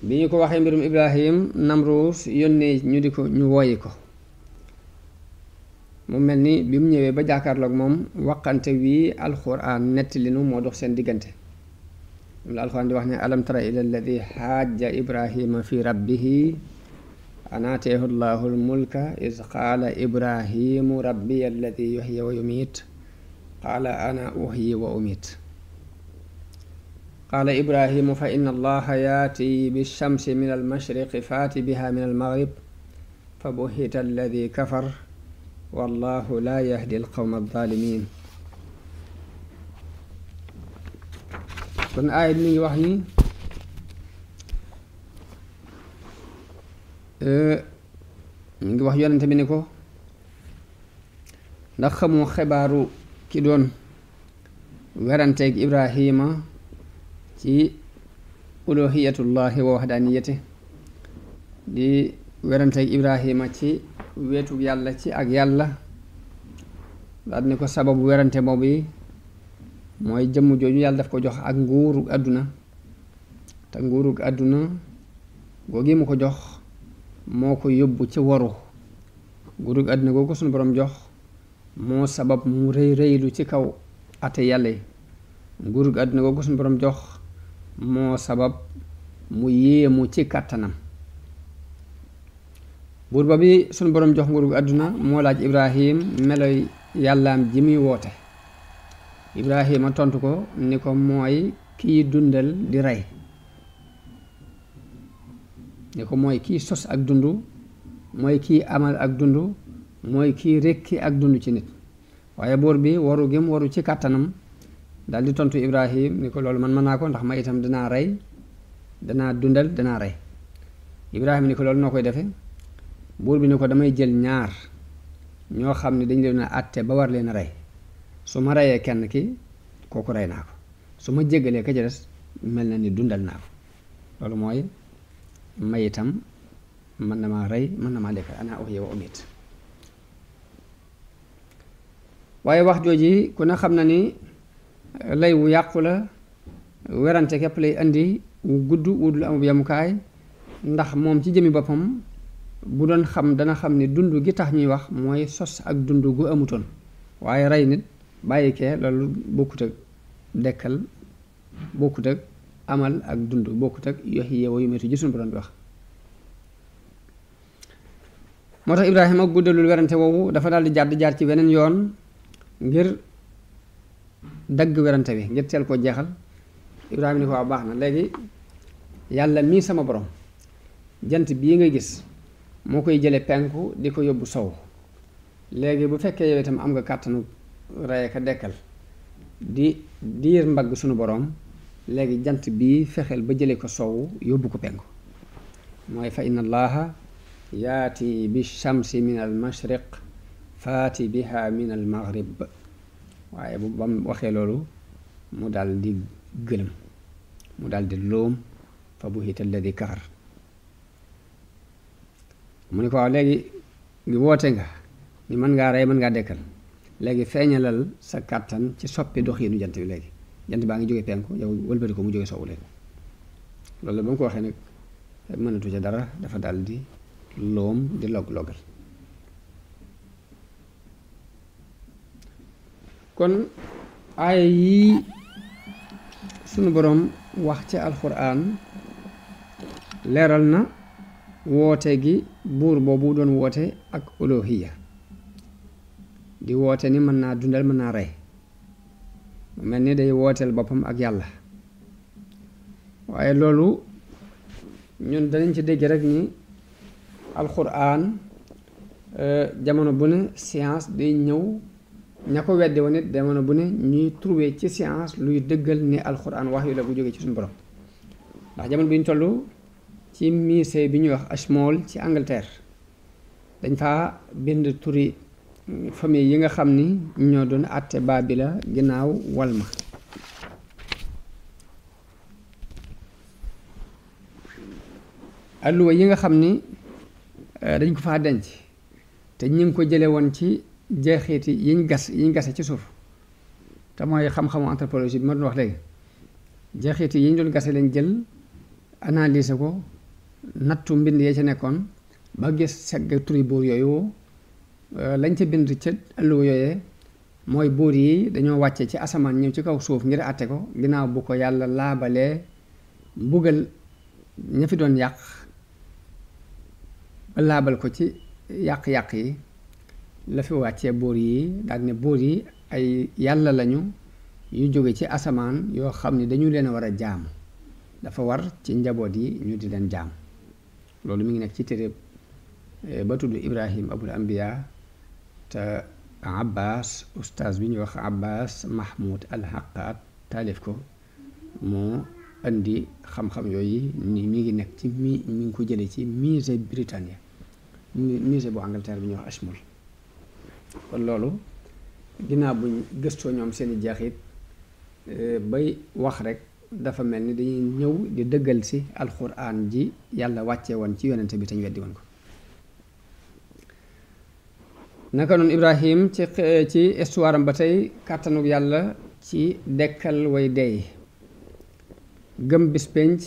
bi ñu ko waxee mbirum Ibrahim Namruus yónnee ñu wooyi ko mu mel ni bi mu ñëwee ba jàkkaarloog moom waqante wii alxuraan nettali nu moo dox seen diggante moom la alxuraan di wax ne alam tara ila alladi xaaja Ibrahima fi rabbihi an aataahu llahu almulka iz qaala Ibrahimu rabbiya alladi yuhyi wa yumiit qaala ana uhyi wa umiit qaala Ibrahimu fa inna allaha yaati bishamsi min almashriqi faati biha min almaghrib fa buhita alladi kafar wallahu laa yahdi alqawma alzalimin. kon aaya bi mi ngi wax ni mi ngi wax yonente bi ni ko ndax xamoo xibaaru ki doon weranteeg Ibrahima ci uluhiyatullahi wa wahdaniyati di weranteeg Ibrahima ci weetu yàlla ci ak yàlla daal ni ko sababu werante boobu yi mooy jëmm jooju yàlla daf ko jox ak nguurug àdduna te nguurug àdduna googi mu ko jox moo ko yóbbu ci waru nguurug àdduna googu suñu borom jox moo sabab mu rëy rëylu ci kaw ate yàlla yi nguurug àdduna googu suñu borom jox moo sabab mu yéemu ci kàttanam. buur ba bi suñu borom jox nguurug àdduna moo laaj Ibrahim meloy yàllaam ji muy woote Ibrahima tontu ko ni ko mooy kiy dundal di rey ni ko mooy kiy sos ak dund mooy kiy amal ak dund mooy kiy rekki ak dund ci nit. waaye buur bi waru gim waru ci kàttanam dal di tontu Ibrahim ni ko loolu man mën naa ko ndax ma itam danaa rey danaa dundal danaa rey. Ibrahima ni ko loolu noo koy defe buur bi ni ko damay jël ñaar ñoo xam ne dañ leen a àtte ba war leen a rey su ma reyee kenn ki kooku rey naa ko su ma jéggalee ka ca des mel na ni dundal naa ko loolu mooy may itam mën na maa rey mën na maa lekk ana uhyi wa umiit. waaye wax jooji ku ne xam na ni lay wu yàqu la werante képp lay indi wu gudd wudul amub yamukaay ndax moom ci jëmi boppam bu doon xam dana xam ni dund gi tax ñuy wax mooy sos ak dund gu amutoon waaye rey nit bàyyi kee loolu bokkut ak dekkal bokkut ak amal ak dund bokkut ak yuhyi wa yumiitu ji suñu borom bi wax. moo tax Ibrahima guddalul werante woowu dafa daal di jaar ci weneen yoon ngir dagg werante bi ngir teel koo jeexal. Ibrahima ni ko waaw baax na léegi yàlla mii sama borom jant bii nga gis moo koy jële penku di ko yóbbu sow léegi bu fekkee yow itam am nga kàttanu rey ka dekkal di diir mbagg sunu borom léegi jant bii fexeel ba jële ko sow yóbbu ko penku mooy fa inna allaha yaati bi shamsi min al mashriq faati biha min al maghrib. waaye bu ba mu waxee loolu mu dal di gëlëm mu dal di loom fa buhita alladi kafar mu ni ko waaw léegi ngi woote nga ni mën ngaa rey mën ngaa dekkal léegi feeñalal sa kàttan ci soppi doxiinu jant bi léegi jant baa ngi jóge penku yow wëlbati ko mu jóge sowwu léegi loolu ba mu ko waxee nag mënatu ca dara dafa dal di loom di log-logal. kon aaya yii sunu boroom wax ci alxuraan leeral na woote gi buur boobu doon woote ak uluhiyya di woote ni mën naa dundal mën naa rey mu mel ni day wooteel boppam ak yàlla. waaye loolu ñun danañ ci dégg rek ni alxuraan jamono bu ne science day ñëw ña ko weddi woon it jamono bu ne ñuy trouver ci science luy dëggal ni alxuraan wax yu la bu jógee ci suñu borom. ndax jamono bi ñu toll ci musée bi ñuy wax Ashmole ci Angleterre dañ faa bind turi famille yi nga xam ni ñoo doon àtte Baabila ginnaaw Walma. alluwa yi nga xam ni dañ ko faa denc te ñu ngi ko jële woon ci jeexiti yiñ gase ci suuf te mooy xam-xamu anthropologie bi ma doon wax léegi jeexiti yiñ doon gase lañ jël analyser ko nattu mbind yee ca nekkoon ba gis segg turi buur yooyu lañ ca bind ca alluwa yooyee mooy buur yi dañoo wàcce ci asamaan ñëw ci kaw suuf ngir àtte ko ginnaaw bu ko yàlla laabalee mbugal ña fi doon yàq ba laabal ko ci yàq-yàq yi la fi wàccee buur yi daal ne buur yi ay yàlla lañu yu jóge ci asamaan yoo xam ne dañu leen a war a jaamu dafa war ci njaboot yi ñu di leen jaam loolu mi ngi nekk ci téere ba tudd Ibrahim abul anbiya te Abbas ustaas bi ñuy wax Abbas Mahmoud al-Haqqat taalif ko moo indi xam-xam yooyu ni mi ngi nekk ci mi ngi ko jëlee ci musée britannique musée bu Angleterre bi ñuy wax Ashmolean kon loolu ginnaaw buñ gëstoo ñoom seeni jeexit bay wax rek dafa mel ni dañuy ñëw di dëggal si alxuraan ji yàlla wàcce woon ci yonente bi te ñu weddi woon ko naka noonu Ibrahim ci histoire am ba tey kàttanug yàlla ci dekkal way dey gëm bis penc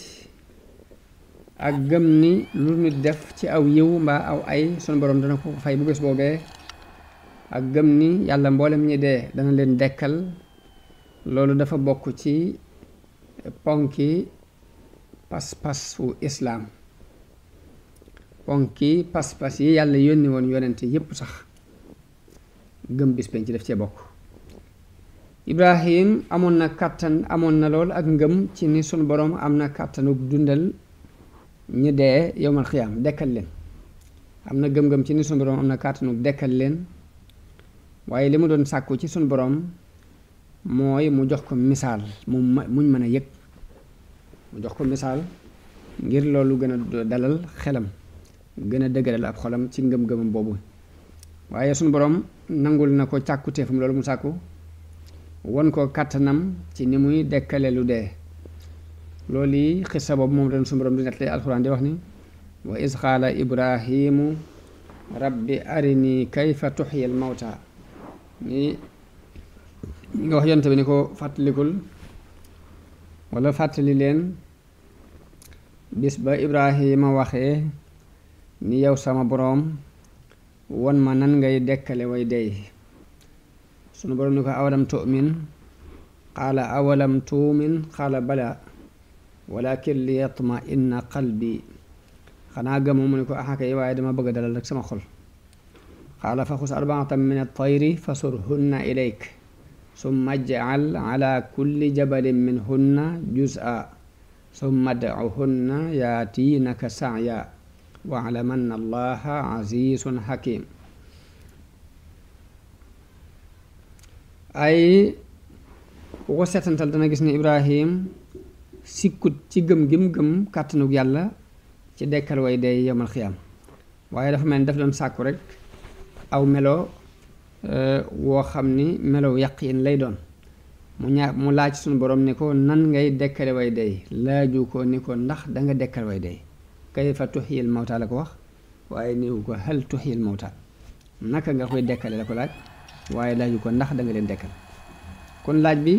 ak gëm ni lu nit def ci aw yiw mbaa aw ay sunu borom dana ko fay bu bés boobee ak gëm ni yàlla mboolem ñi dee dana leen dekkal loolu dafa bokk ci ponki pas-pasu islaam ponki pas-pas yi yàlla yónni woon yonente yépp sax gëm bis penc def cee bokk Ibrahim amoon na kàttan amoon na lool ak ngëm ci ni sunu borom am na kàttanu dundal ñi dee yowmal xiyaam dekkal leen am na gëm-gëm ci ni sunu borom am na kàttanu dekkal leen waaye li mu doon sàkku ci sunu borom mooy mu jox ko misaal muñ mën a yëg mu jox ko misaal ngir loolu gën a dalal xelam gën a dëgëral ab xolam ci ngëm-ngëmam boobu waaye sunu borom nangul na ko càkkuteefam loolu mu sàkku won ko kàttanam ci ni muy dekkale lu dee loolu yi xissa boobu moom ren sunu borom di nettali alxuraan di wax ni wa iz qaala ibrahimu rabbi arini kayfa tuxyil mawta ni nga wax yonte bi ni ko fàttalikul wala fàttali leen bis ba Ibrahima waxee ni yow sama boroom won ma nan ngay dekkale way dey sunu boroom ni ko awalam tu'min qaala awalam tu'min qaala bala walakin li yatma inna qalbi xanaa gëmoo mu ni ko axakay waaye dama bëgg a dalal rek sama xol qaala fa xus arbaatan min at-tayri fasurhunna ilayk summa ij'al ala kulli jabalin minhunna juz'a summa ad'uhunna yaatinaka sa'ya wa'lam anna allaha azizun hakim ay ku ko seetantal dana gis ne Ibrahim sikkut ci gëm gim gëm kàttanug yàlla ci dekkal way dee yawmal xiyaam waaye dafa mel ni daf doon sàkku rek aw melo woo xam ni melow yaqiin lay doon mu laaj suñu borom ni ko nan ngay dekkale way dey laaju ko ni ko ndax danga dekkal way dey kayfa tuhyil mawta la ko wax waaye niwu ko hal tuhyil mawta naka nga koy dekkale la ko laaj waaye laaju ko ndax danga leen dekkal kon laaj bi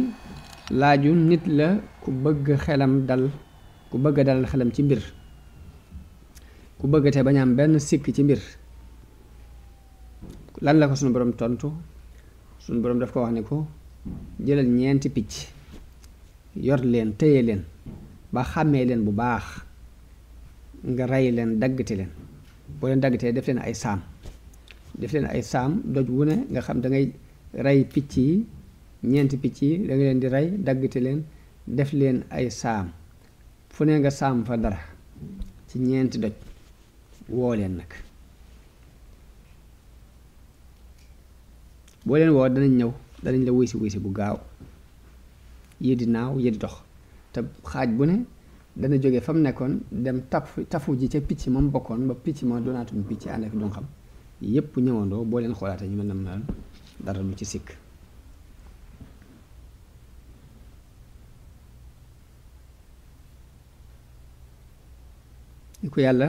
laaju nit la ku bëgg xelam dal ku bëgg dalal xelam ci mbir ku bëgg te bañ am benn sikk ci mbir lan la ko sunu borom tontu sunu borom daf ko wax ni ko jëlal ñeenti picc yor leen téye leen ba xàmmee leen bu baax nga rey leen daggate leen boo leen daggatee def leen ay saam doj wu ne nga xam da ngay rey picc yi ñeenti picc yi da nga leen di rey daggate leen def leen ay saam fu ne nga saam fa dara ci ñeenti doj woo leen nag boo leen woo danañ ñëw danañ la wuy si bu gaaw yii di naaw yii di dox te xaaj bu ne dana jóge fa mu nekkoon dem tafu ji ca picc ma mu bokkoon ba picc ma doonaatuñ picc ànd ak doon xam yépp ñëwandoo boo leen xoolaatee ñu mel na dara lu ci sikk ni ko yàlla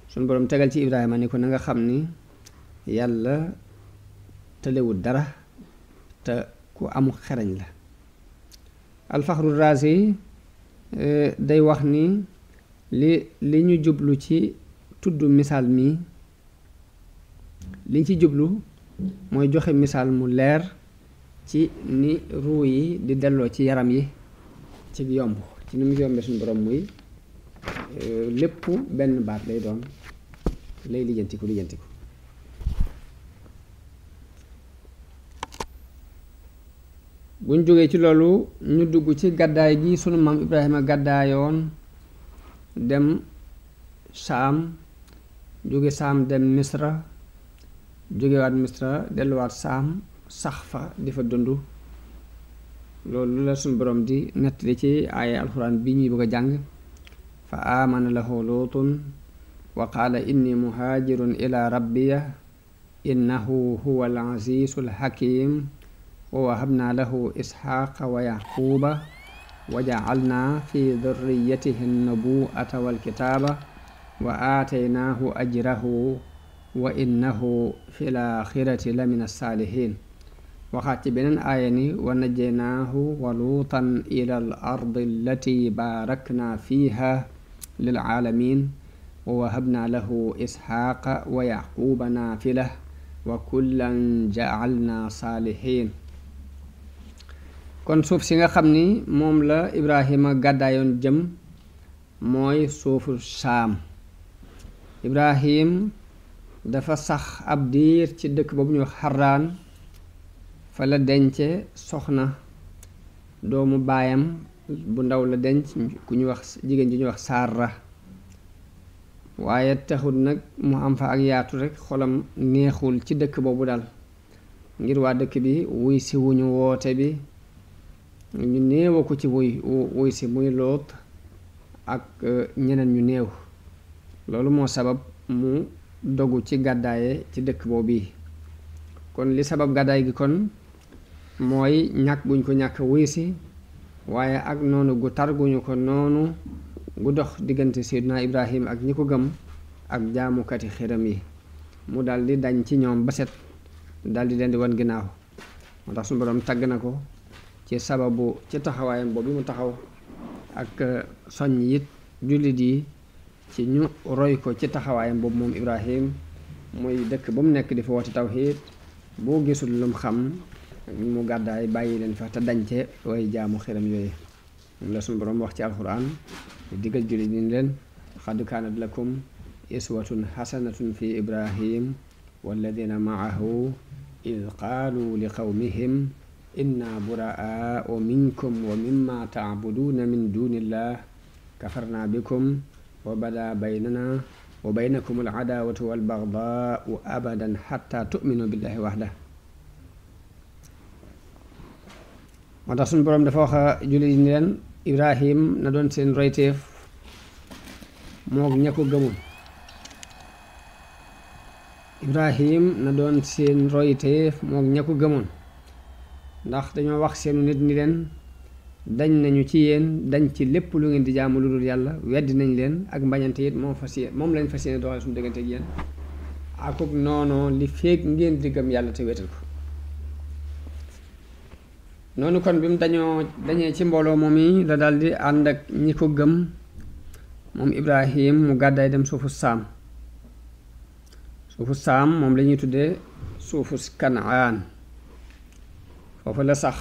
suñu borom tegal ci Ibrahima ni ko na nga xam ni yàlla tëlewul dara te ku amu xereñ la alfaxru raasi day wax ni li ñu jublu ci tudd misaal mi liñ ci jublu mooy joxe misaal mu leer ci ni ruu yi di delloo ci yaram yi ci yomb ci ni mu yombee suñu borom muy lépp benn baat lay doon lay lijjantiku buñ jógee ci loolu ñu dugg ci gàddaay gi sunu maam Ibrahima gàddaayoon dem Saam jóge Saam dem Misra jógewaat Misra delluwaat Saam sax fa di fa dund loolu la sunu borom di nettali ci aaya alxuraan bi ñuy bëgg a jàng fa aamana lahu luutun wa qaala inni muhaajirun ila rabbiya innahu huwa al azizul hakim wa wahabna lahu isxaaqa wa yaquuba wa jacalna fi durriyatihi nubuwata walkitaaba wa aataynaahu ajrahu wa innahu fi laaxirati la min alsaalihin waxaat ci beneen aaya ni wa najjaynaahu wa luutan ila al ardi allati baarakna fiiha lil aalamin wa wahabna lahu isxaaqa wa yaquuba naafila wa kullan jacalna saalihin kon suuf si nga xam ni moom la Ibrahima gàddaayoon jëm mooy suufu Saam Ibrahim dafa sax ab diir ci dëkk boobu ñuy wax Xaraan fa la dence soxna doomu baayam bu ndaw la denc ku ñuy wax jigéen ji ñuy wax Saara waaye taxul nag mu am fa ak yaatu rek xolam neexul ci dëkk boobu daal ngir waa dëkk bi wuy si wuñu woote bi ñu néewa ko ci wuy si muy Loot ak ñeneen ñu néew loolu moo sabab mu dogu ci gàddaaye ci dëkk boobu bi kon li sabab gàddaay gi kon mooy ñàkk guñ ko ñàkk wuy si waaye ak noonu gu tar guñu ko noonu gu dox diggante Seydina Ibrahim ak ñi ko gëm ak jaamukati xiram yi mu daldi dañ ci ñoom ba set daldi leen di wan ginnaaw moo tax suñu borom tagg na ko ci sababu ci taxawaayam boobu mu taxaw ak soññ it jullit yi ci ñu roy ko ci taxawaayam boobu moom Ibrahim muy dëkk ba mu nekk di fa woote tawxiid boo gisul lum xam mu gàddaay bàyyi leen fa te dañce way jaamu xiram yooyu moom la suñu borom wax ci alxuraan diggal jullit ni leen xad kaanat lakum iswatun xasanatun fi Ibrahim walladina maahu id qaalu li qawmihim inna buraa'u minkum wa mimma tacbuduuna min duunillah kafarna bikum wa bada baynana wa baynakum alcadaawatu walbagdaau abadan xatta tuminu billahi waxda moo tax suñu boroom dafa wax jullit yi ni leen Ibrahim na doon seen royteef moog ña ko gëmul Ibrahim na doon seen royteef moog ña ko gëmoon ndax dañoo wax seenu nit ni leen dañ nañu ci yéen dañ ci lépp lu ngeen di jaamu lu dul yàlla weddi nañ leen ak mbañante it moom lañ fas yéene doxal suñu diggante ak yéen akuk noonoo li feek ngeen di gëm yàlla te wetal ko noonu kon bi mu dañee ci mbooloo moom yi la daldi ànd ak ñi ko gëm moom Ibrahim mu gàddaay dem suufu Saam moom lañuy tuddee suufu Kanaan foofu la sax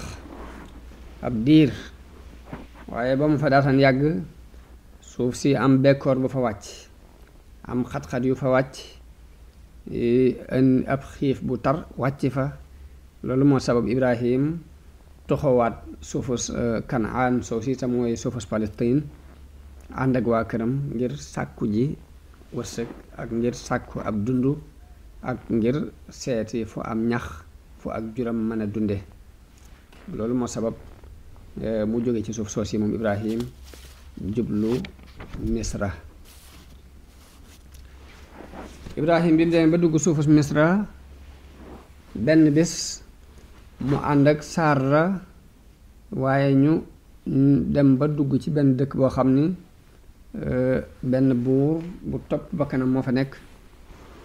ab diir waaye ba mu fa daataan yàgg suuf si am bekkoor bu fa wàcc am xat-xat yu fa wàcc ab xiif bu tar wàcc fa loolu moo sabab Ibrahim toxowaat suufus Kanaan soo si tam mooy suufus Palestine ànd ak waa këram ngir sàkku ji wërsëg ak ngir sàkku ab dund ak ngir seeti fu am ñax fu ak juram mën a dunde loolu moo sabab mu jóge ci suuf soosi moom Ibrahim jublu Misra Ibrahim bi mu demee ba dugg suufus Misra benn bés mu ànd ak Saara waaye ñu dem ba dugg ci benn dëkk boo xam ni benn buur bu topp bakkanam moo fa nekk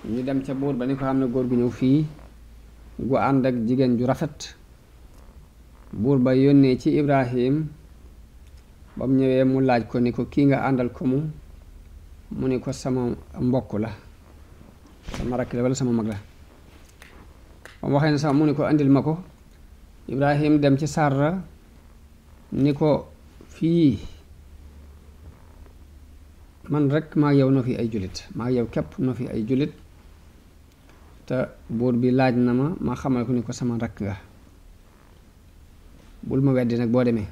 ñu dem ca buur ba ni ko xam ne góor gu ñëw fii gu ànd ak jigéen ju rafet buur ba yónnee ci Ibrahim ba mu ñëwee mu laaj ko ni ko kii nga àndal ko mu mu ni ko sama mbokk la sama rakk la wala sama mag la ba mu waxee ne sama mu ni ko andil ma ko Ibrahim dem ci Sarra ni ko fii man rek maa yow noo fi ay jullit maa yow képp noo fi ay jullit te buur bi laaj na ma xamal ko ni ko sama rakk nga bul ma weddi nag boo demee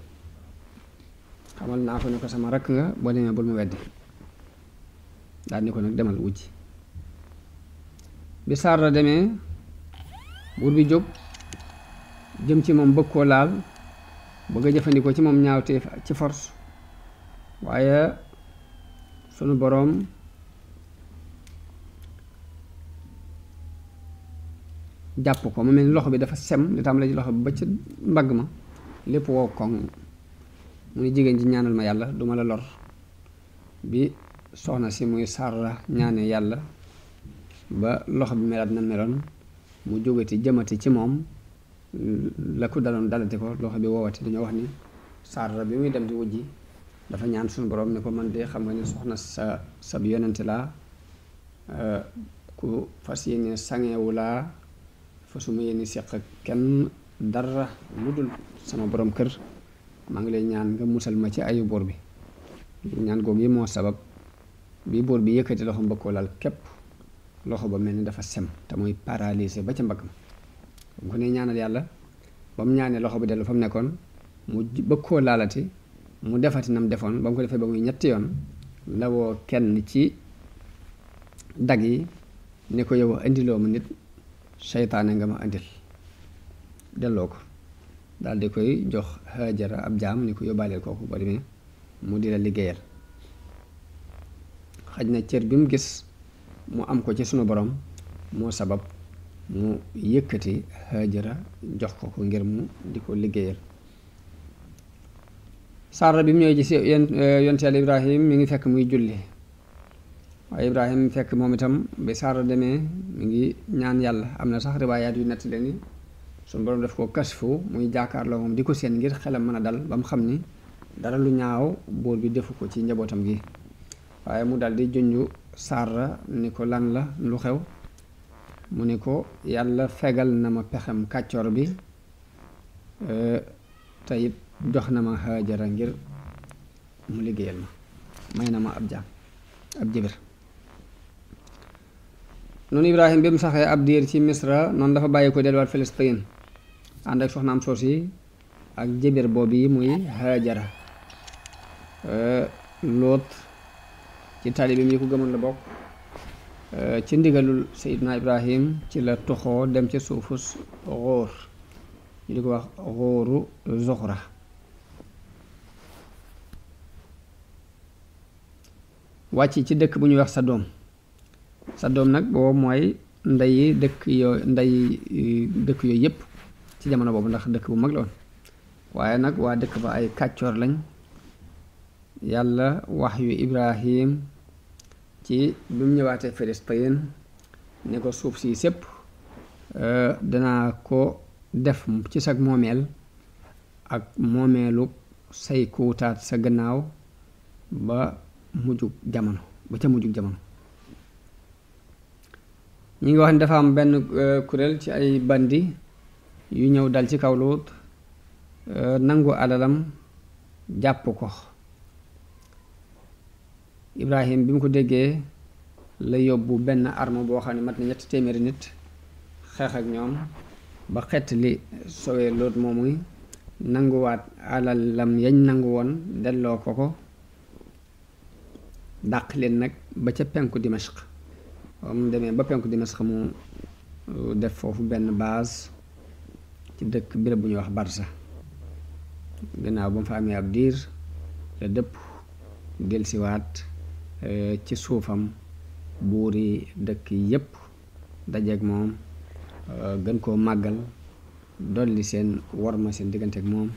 xamal naa ko ni ko sama rakk nga boo demee bul ma weddi daal ni ko nag demal wujji bi Sarra demee buur bi jóg jëm ci moom bëgg koo laal bëgg a jëfandikoo ci moom ñaawteef ci force waaye sunu boroom jàpp ko mu mel ni loxo bi dafa sem li tam la ci loxo bi ba ci mbagg ma lépp woo koŋ mu ni jigéen ji ñaanal ma yàlla duma la lor bi soxna si muy Sarra ñaane yàlla ba loxo bi melaat na meloon mu jógati jëmati ci moom la ko daloon dalati ko loxo bi woowati dañoo wax ni Sarra bi muy dem di wujji dafa ñaan suñu borom ni ko man de xam nga ni soxna sa bi yonente laa ku fas yéene sangewu laa fasuma yéene seq ak kenn dara lu dul sama borom kër maa ngi lay ñaan nga musal ma ci ayu buur bi ñaan googu yi moo sabab bi buur bi yëkkati loxo mbëgg koo laal képp loxo ba mel ni dafa sem te muy paralysé ba ca mbagg ma bu ko nee ñaanal yàlla ba mu ñaanee loxo bi dellu fa mu nekkoon mu bëgg koo laalati mu defati nam defoon ba mu ko defee ba muy ñetti yoon la woo kenn ci dag yi ne ko yow indiloo ma nit seytaane nga ma indil delloo ko daal di koy jox Haajara ab jaam ni ko yóbbaaleel kooku ba demee mu di la liggéeyal xaj na cër bi mu gis mu am ko ci sunu borom moo sabab mu yëkkati Haajara jox ko ngir mu di ko liggéeyal Sarra bi mu ñëwee ci yonent Yàlla Ibrahim mi ngi fekk muy julli waaye Ibrahim fekk moom itam bi Sarra demee mi ngi ñaan yàlla am na sax riwaayaat yu nett leen suñu borom def ko kasfu muy jaakaarloo moom di ko seen ngir xelam mën a dal ba mu xam ni dara lu ñaaw buur bi defu ko ci njabootam gi waaye mu dal di junju Sarra ni ko lan la lu xew mu ni ko yàlla fegal na ma pexem kàccoor bi te it jox na ma Haajara ngir mu liggéeyal ma may na ma ab jaam ab jibir noonu Ibrahim bi mu saxee ab diir ci Misra noonu dafa bàyyi ko delluwaat Filistin ànd ak soxnaam soos yi ak jibir boobu yi muy Haajara Loot ci taalibeem yi ko gëmoon la bokk ci ndigalul Seydina Ibrahim ci la toxoo dem ca suufus Góor ñu di ko wax Góoru Zuxra wàcc ci dëkk bu ñuy wax Sadom nag boobu mooy ndey dëkk yooyu yépp ci jamono boobu ndax dëkk bu mag la woon waaye nag waa dëkk ba ay kàccoor lañ yàlla wax yu Ibrahim ci bi mu ñëwaatee Filistin ne ko suuf si sépp danaa ko def ci sag moomeel ak moomeelu say kuutaat sa gannaaw ba ca mujjug jamono ñi ngi wax ni dafa am benn kuréel ci ay bandi yu ñëw dal ci kaw Luut nangu alalam jàpp ko Ibrahim bi mu ko déggee la yóbbu benn arme boo xam ne mat na 300 nit xeex ak ñoom ba xett li sowee Luut moomuy nanguwaat alalam yañ nangu woon delloo ko dàq leen nag ba ca penku Dimashq mu demee ba penku Dimashq mu def foofu benn base ci dëkk béréb bu ñuy wax Barsa gannaaw ba mu fa amee ab diir la dëpp delsiwaat ci suufam buuri dëkk yépp dajeeg moom gën koo màggal dolli seen worma seen diggante ak moom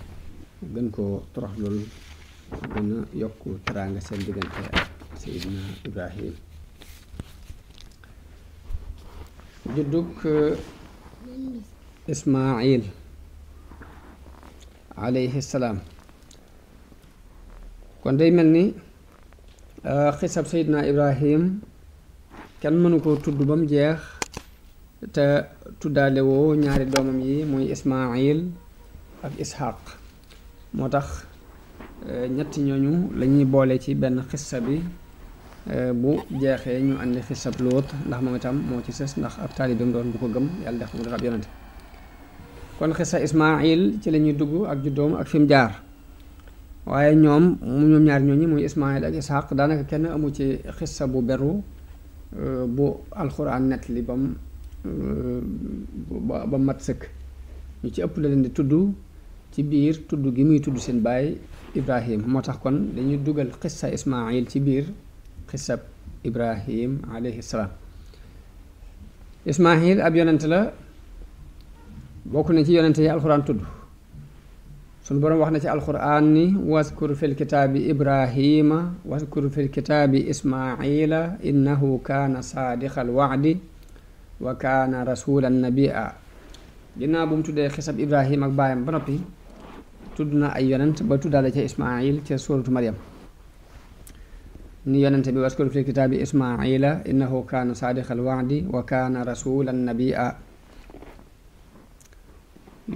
gën koo toroxlul gën a yokku teraanga seen diggante ak Seydina Ibrahim juddug Ismaayil alayhi salaam kon day mel ni xisab Seydina Ibrahim kenn mënu ko tudd ba mu jeex te tuddaale woo ñaari doomam yi muy Ismaayil ak Ishaq moo tax ñetti ñooñu lañuy boole ci benn xissa bi bu jeexee ñu andi xisab Luut ndax moom itam moo ci sës ndax ab taalibeem doon bu ko gëm yàlla def mu doon ab yonante kon xissa Ismaayil ci la ñuy dugg ak juddoom ak fi mu jaar waaye ñoom ñaar ñooñu muy Ismaayil ak Ishaq daanaka kenn amu ci xissa bu beru bu alxuraan nettali ba mat sëkk ñu ci ëpp la leen di tudd ci biir tudd gi muy tudd seen baay Ibrahim moo tax kon dañuy dugal xissa Ismaayil ci biir xissab Ibrahim alayhi salaam. Ismaayil ab yonent la bokk na ci yonent yi alxuraan tudd suñu boroom wax na ci alxuraan ni waskur fil kitaabi Ibrahima waskur fil kitaabi Ismaayila innahu kaana saadiqal wa'di wa kaana rasulan nabiyya. ginnaaw bu mu tuddee xisab Ibrahim ak baayam ba noppi tudd na ay yonent ba tuddaale ca Ismaayil ca suuratu Maryam ni yonent bi waskur fil kitaabi Ismaayila innahu kaana saadiqal wa'di wa kaana rasulan nabiyya.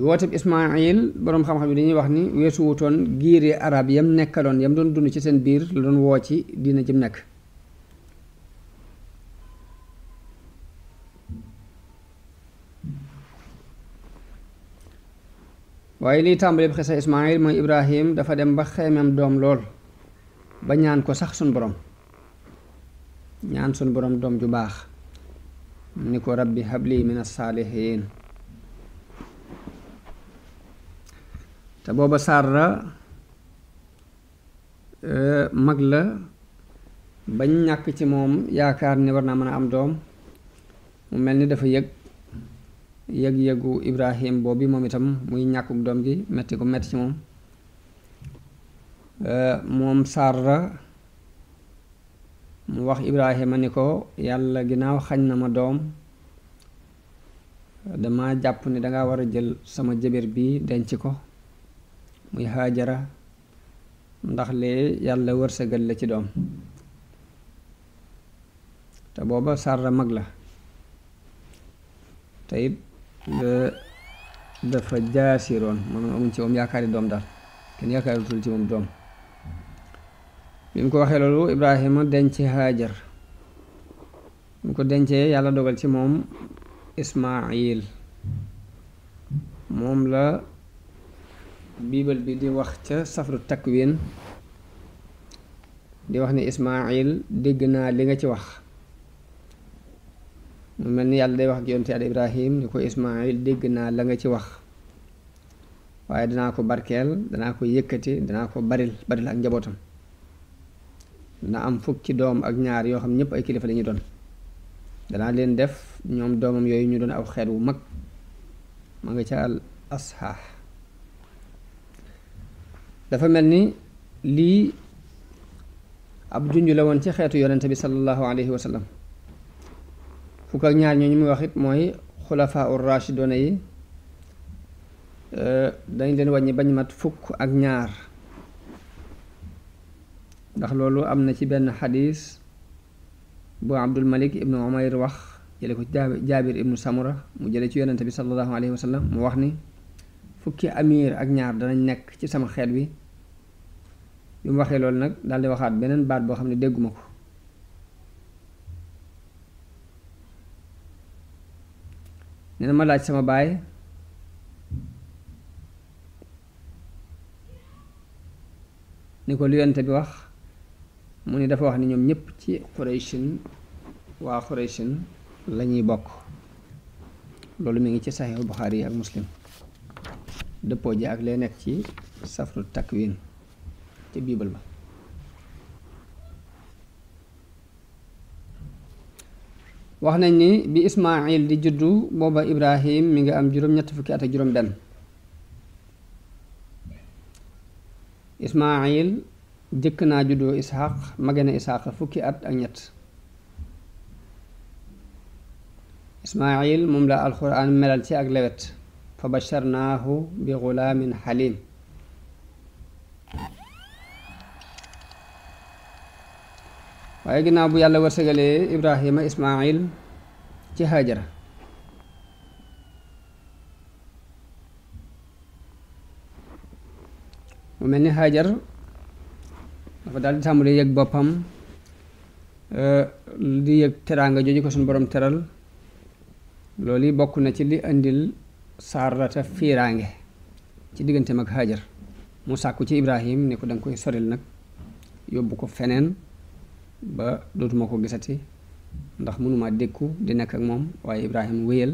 wooteb Ismaayil boroom xam-xam yi dañuy wax ni weesu wutoon giiri arab yam nekkaloon yam doon dund ci seen biir la doon woo ci diina jëm nekk. waaye liy tàmbali bi xisa Ismaayil mooy Ibrahim dafa dem ba xeemem doom lool ba ñaan ko sax sun borom ñaan sun borom doom ju baax ni ko rabbi habli min as-saalihiin. te booba Saara mag la bañ ñàkk ci moom yaakaar ni war naa mën a am doom mu mel ni dafa yëg-yëgu Ibrahim boobu moom itam muy ñàkkuk doom gi metti ko metti ci moom Saara mu wax Ibrahima ni ko yàlla ginnaaw xañ na ma doom dama jàpp ni danga war a jël sama jëbër bi denc ko muy Haajara ndax lee yàlla wërsëgal la ci doom te booba Saara mag la te it dafa jaasiroon moom amuñ ci moom yaakaari doom daal kenn yaakaaritul ci moom doom bi mu ko waxee loolu Ibrahima denc Haajar bi mu ko dencee yàlla dogal ci moom Ismaayil moom la biibal bi di wax ca safru takwin di wax ni Ismaayil dégg naa li nga ci wax mu mel ni yàlla day wax ak yonent Yàlla Ibrahim ni ko Ismaayil dégg naa la nga ci wax waaye danaa ko barkeel danaa ko yëkkati danaa ko baril ak njabootam dana am fukki doom ak ñaar yoo xam ñépp ay kilifa lañuy doon danaa leen def ñoom doomam yooyu ñu doon aw xeet wu mag ma nga ca al asxaax. dafa mel ni lii ab junj la woon ci xeetu yonente bi sallallahu alayhi wa sallam fukk ak ñaar ñooñu muy wax it mooy xulafaa ur rashidoona yi dañ leen wàññi bañ mat fukk ak ñaar ndax loolu am na ci benn xadiis bu Abdul Malik ibnu Umayr wax jële ko ci Jaabir ibnu Samura mu jële ci yonente bi sallallahu alayhi wa sallam mu wax ni fukki amir ak ñaar danañ nekk ci sama xeet wi. bi mu waxee loolu nag daal di waxaat beneen baat boo xam ne dégguma ko nee na ma laaj sama baay ni ko lu yonent bi wax mu ni dafa wax ni ñoom ñépp ci Qurayshin waa Qurayshin la ñuy bokk loolu mi ngi ci Saxiixu Buxaari yi ak Muslim dëppoo ji ak lee nekk ci safru takwin ci biibal ba. wax nañ ni bi Ismaayil di juddu booba Ibrahim mi ngi am juróom-ñett fukki at ak juróom-benn. Ismaayil jëkk naa juddoo Isxaq mage na Isxaq fukki at ak ñett. Ismaayil moom la alxuraan melal ci ak lewet fa basharnaahu bi gulaamin xaliim. waaye ginnaaw bu yàlla wërsëgalee Ibrahima Ismaayil ci Haajara mu mel ni Haajar dafa daal di tàmbali yëg boppam di yëg teraanga jooju ko suñu borom teral loolu yi bokk na ci li indil Saarata fiiraange ci digganteem ak Haajar mu sàkku ci Ibrahim ne ko danga koy soril nag yóbbu ko feneen ba dootuma ko gisati ndax mënuma dékku di nekk ak moom waaye Ibrahim wéyal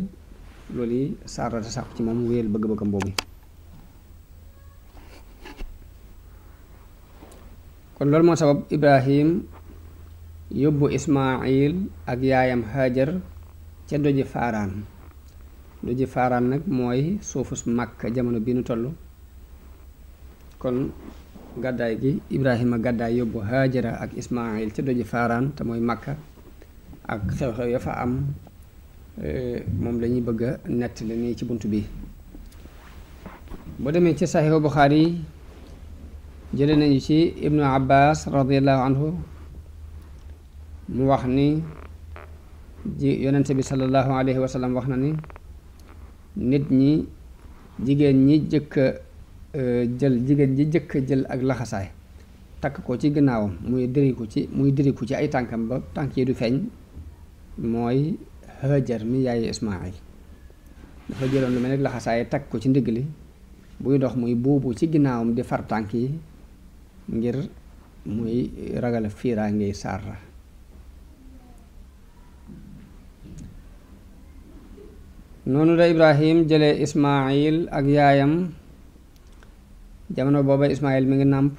loolu yi Saarata sàkku ci moom wéyal bëgg-bëggam boobu. kon loolu moo sabab Ibrahim yóbbu Ismaayil ak yaayam Haajar ca doji Faaraan nag mooy suufus Makka jamono bi nu toll. kon gàddaay gi Ibrahima gàddaay yóbbu Haajara ak Ismaayil ca doji Faaraan te mooy Makka ak xew-xew ya fa am moom lañuy bëgg a nettali nii ci bunt bi. boo demee ci Saxiixu Buxaari jële nañu ci Ibnu Abbas radiyallahu anhu mu wax ni yonente bi sallallahu alayhi wa sallam wax na ni nit ñi jigéen ñi jigéen ji jëkk jël ak laxasaay takk ko ci gannaawam muy diriku ci ay tànkam ba tànk yi du feeñ mooy Hajar mi yaayu Ismaayil dafa jëloon lu mel ne laxasaay takk ko ci ndigg li buy dox muy buubu ci ginnaawam di far tànk yi ngir muy ragal fiiraa ngay Saara. noonu la Ibrahim jëlee Ismaayil ak yaayam jamono booba Ismaayil mi ngi nàmp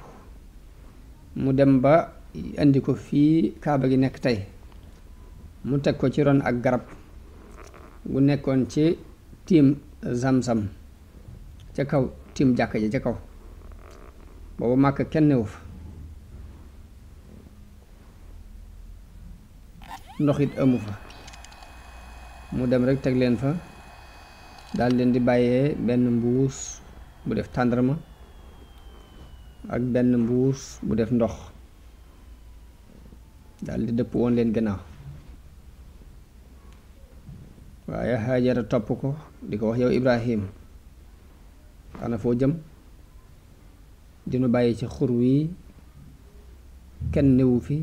mu dem ba indi ko fii Kaaba gi nekk tey mu teg ko ci ron ak garab gu nekkoon ci tiim Zamzam ca kaw tiim jàkka ji ca kaw boobu Màkka kenn newu fa ndox it amu fa mu dem rek teg leen fa daal leen di bàyyee benn mbuus bu def tàndarma ak benn mbuus bu def ndox daal di dëpp woon leen gannaaw waaye Haajara topp ko di ko wax yow Ibrahim xana foo jëm dinu bàyyi ci xur wi kenn newu fi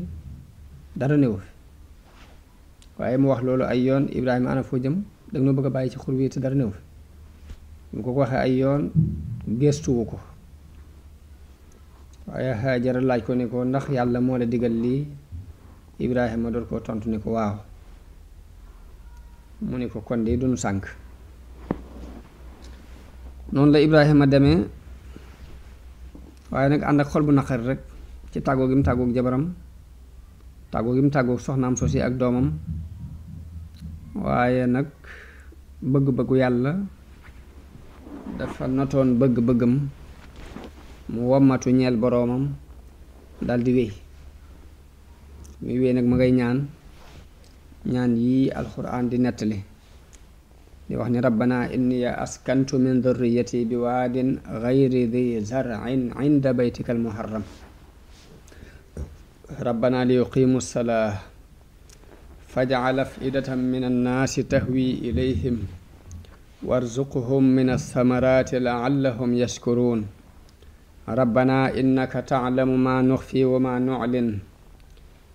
dara newu fi waaye mu wax loolu ay yoon Ibrahima ana foo jëm danga noo bëgg a bàyyi ci xur wi te dara newu fi mu ko waxee ay yoon gestuwu ko waaye Haajara laaj ko ni ko ndax yàlla moo la digal lii Ibrahima door koo tontu ni ko waaw mu ni ko kon de duñu sànk noonu la Ibrahima demee waaye nag ànd ak xol bu naqari rek ci tàggoo gi mu tàggoog jabaram tàggoo gi mu tàggoog soxnaam sosi ak doomam waaye nag bëgg-bëggu yàlla dafa notoon bëgg-bëggam mu wommatu ñeel boroomam daldi wéy muy wéy nag ma ngay ñaan yii alxuraan di nettali di wax ni rabbana inni askantu min dhurriyyati bi waadin ghayri dhi zar'in 'inda baytika almuharram rabbana li yuqimu salaa faj'al af'idatan min annaasi tahwi ilayhim warzuqhum min athamarati la'allahum yashkurun rabbana innaka ta'lamu ma nukhfi wa ma nu'lin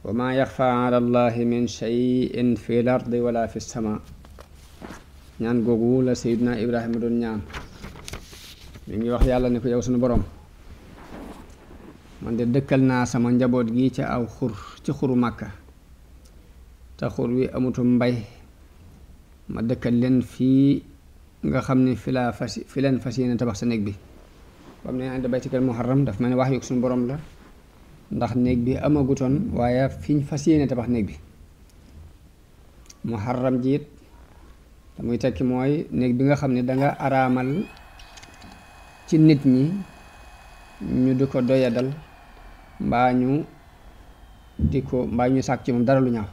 wa ma yaxfa 'ala allahi min shay'in fi l-ardi wala fi s-samaa. ñaan googu la Seydina Ibrahima doon ñaan mi ngi wax yàlla ne ko yow sunu borom man de dëkkal naa sama njaboot gi ca aw xur ci xuru Màkka te xur wi amutum mbay ma dëkkal leen fii nga xam ne fi leen fas yéene tabax sa néeg bi bam ne inda baytikal muharram daf mel ne wax yu sunu borom la ndax néeg bi amagutoon waaye fiñ fas yéene tabax néeg bi muharram jiit te muy tekki mooy néeg bi nga xam ne danga araamal ci nit ñi ñu di ko doyadal mbaa ñu sàkk ci moom dara lu ñaaw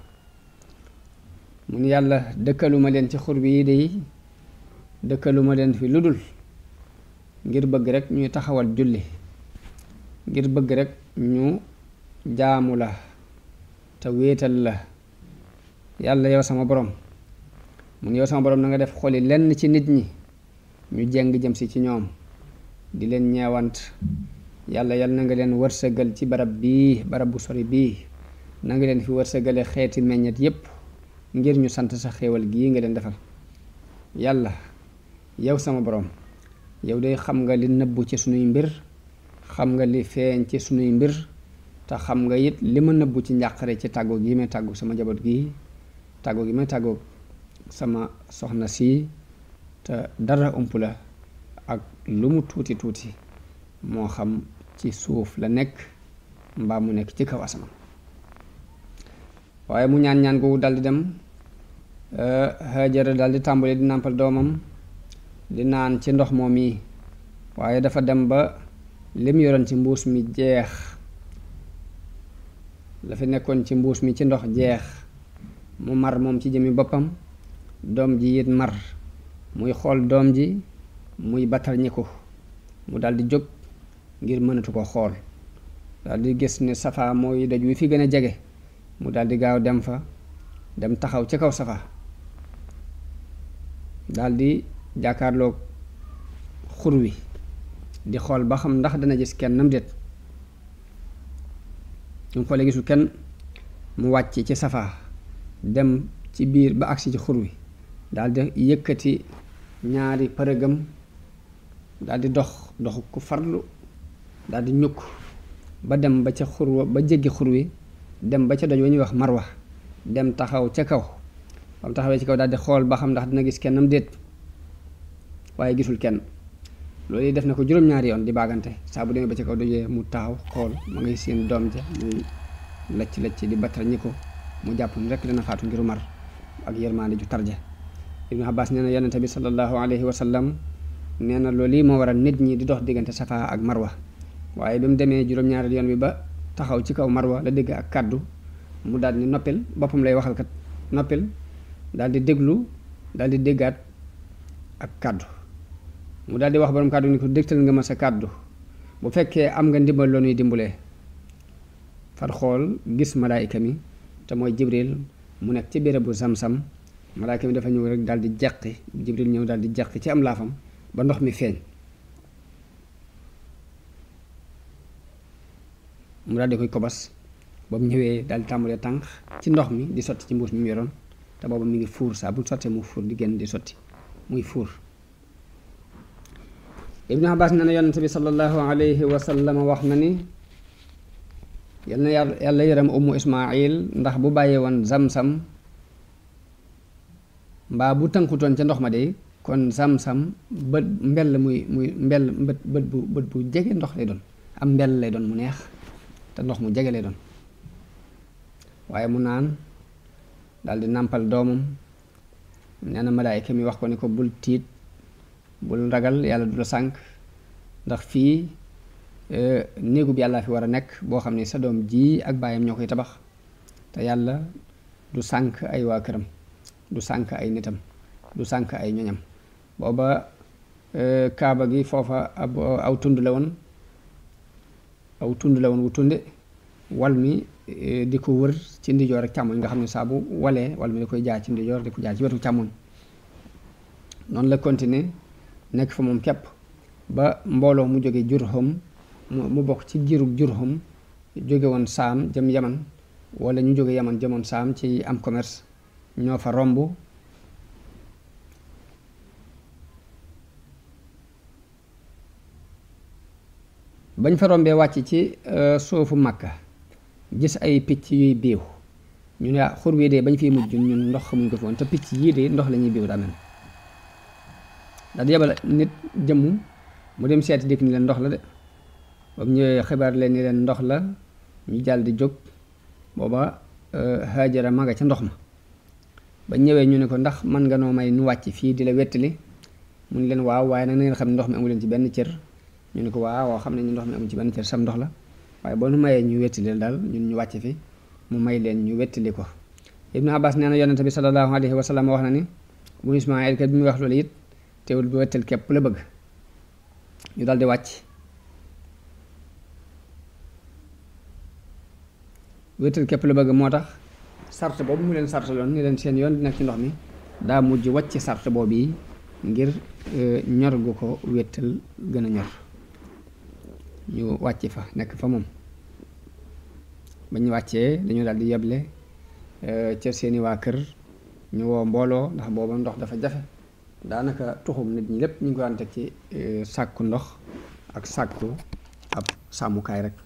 mun yàlla dëkkaluma leen ci xur bi de dëkkaluma leen fi lu dul ngir bëgg rek ñuy taxawal julli ngir bëgg rek ñu jaamu la te wéetal la yàlla yow sama borom mun yow sama borom na nga def xoli lenn ci nit ñi ñu jeng jëm si ci ñoom di leen ñeewant yàlla yal na nga leen wërsëgal ci barab bii barab bu sori bii na nga leen fi wërsëgale xeeti meññet yépp ngir ñu sant sa xéewal gii nga leen defal yàlla yow sama borom yow day xam nga li nëbbu ci sunuy mbir xam nga li feeñ ci sunuy mbir te xam nga it li ma nëbbu ci njàqare ci tàggu gi may tàggu sama jaboot gi tàggu gi may tàggu sama soxna si te dara ump la ak lu mu tuuti tuuti moo xam ci suuf la nekk mbaa mu nekk ci kaw asamaan waaye mu ñaan googu daldi dem Hajara daldi tàmbali di nàmpal doomam di naan ci ndox moom yi waaye dafa dem ba lim yoroon ci mbuus mi jeex la fi nekkoon ci mbuus mi ci ndox jeex mu mar moom ci jëmi boppam doom ji it mar muy xool doom ji muy batar ñi ko mu daldi jóg ngir mënatu ko xool daldi gis ne Safa mooy doj wi fi gën a jege mu daldi gaaw dem fa dem taxaw ci kaw Safa daldi jàkkaarloog xur wi di xool ba xam ndax dana gis kenn nam déet mu xoolee gisul kenn mu wàcc ci Safa dem ci biir ba agsi ci xur wi daldi yëkkati ñaari përëgam daldi dox ku farlu daldi ñukk ba dem ba ca xur wa ba jéggi xur wi dem ba ca doj wa ñuy wax Marwa dem taxaw ca kaw ba mu taxawee ci kaw daldi xool ba xam ndax dina gis kennam déet waaye gisul kenn loolu yi def na ko juróom-ñaari yoon di baagante saa bu demee ba ca kaw dojee mu taxaw xool ma ngay seen doom ja muy lacc di battal ñi ko mu jàpp ni rekk dana faatu ngiru mar ak yërmaande ju tarja Ibnu Abbas nee na yonente bi sallallahu alayhi wa sallam nee na loolu yi moo waral nit ñi di dox diggante Safa ak Marwa waaye bi mu demee juróom-ñaari yoon bi ba taxaw ci kaw Marwa la dégg ak kàddu mu daal ni noppil boppam lay waxal kat noppil daal di déglu daal di déggaat ak kàddu mu daal di wax borom kàddu ni ko dégtal nga ma sa kàddu bu fekkee am nga ndimbal loo nuy dimbulee far xool gis malaayika mi te mooy Jibril mu nekk ci bérébu Zamzam malaayika mi dafa ñëw rek daal di jeqi Jibril ñëw daal di jeqi ci am laafam ba ndox mi feeñ mu daal di koy kobas ba mu ñëwee daal di tàmbalee tànk ci ndox mi di sotti ci mbuus mi mu yoroon te booba mi ngi fuur saa bu sottee mu fuur di génn di sotti muy fuur Ibnu Abbas nee na yonent bi sallallahu alayhi wa sallam wax na ni yal na yàlla yërëm ummu Ismaayil ndax bu bàyyee woon Zamzam mbaa bu tënkutoon ca ndox ma de kon Zamzam bët mbell muy mbell bët bu jege ndox lay doon am mbell lay doon mu neex te ndox mu jege lay doon waaye mu naan daldi nàmpal doomam nee na malaayika mi wax ko ni ko bul tiit bul ragal yàlla du la sànk ndax fii néegub yàlla fi war a nekk boo xam ne sa doom ji ak baayam ñoo koy tabax te yàlla du sànk ay waa këram du sànk ay nitam du sànk ay ñoñam booba kaaba gi foofa aw tund la woon wu tunde wal mi di ko wër ci ndijoor ak càmmoñ nga xam ne saa bu walee wal mi da koy jaar ci ndijoor di ko jaar ci wetu càmmoñ noonu la continuer nekk fa moom képp ba mbooloo mu jóge Jurhum mu bokk ci giirub Jurhum jóge woon Saam jëm Yaman wala ñu jóge Yaman jëmoon Saam ci am commerce ñoo fa romb bañ fa rombee wàcc ci suufu Makka gis ay picc yuy biiw ñu ne xur wi de bañ fiy mujj ñun ndox xamuñ ko fi woon te picc yii de ndox la ñuy biiw daa mel daal di yebal nit jëmm mu dem seeti dikk ni leen ndox la de ba mu ñëwee xibaar leen ni leen ndox la ñu jàll di jóg booba Hajara ma nga ca ndox ma ba ñëwee ñu ne ko ndax mën nga noo may nu wàcc fii di la wettali mu ne leen waaw waaye nag na ngeen xam ne ndox mi amu leen ci benn cër ñu ne ko waaw xam ne ñu ndox mi amu ci benn cër sam ndox la waaye boo nu mayee ñu wettali daal ñun ñu wàcc fi mu may leen ñu wettali ko Ibnu Abbas nee na yonente bi sallallahu alayhi wa sallam wax na ni bu Ismaayil kat bi muy wax loolu it teewul bu wettal képp la bëgg ñu daal di wàcc wéetal képp la bëgg moo tax sart boobu mu leen sartaloon ni leen seen yoon di nekk ci ndox mi daa mujj wàcc sart boobu yi ngir ñor gu ko wéetal gën a ñor ñu wàcc fa nekk fa moom ba ñu wàccee dañu daal di yeble ca seeni waa kër ñu woo mbooloo ndax booba ndox dafa jafe daanaka tuxum nit ñi lépp ñu ngi ko daan teg ci sàkku ndox ak sàkku ab sàmmukaay rek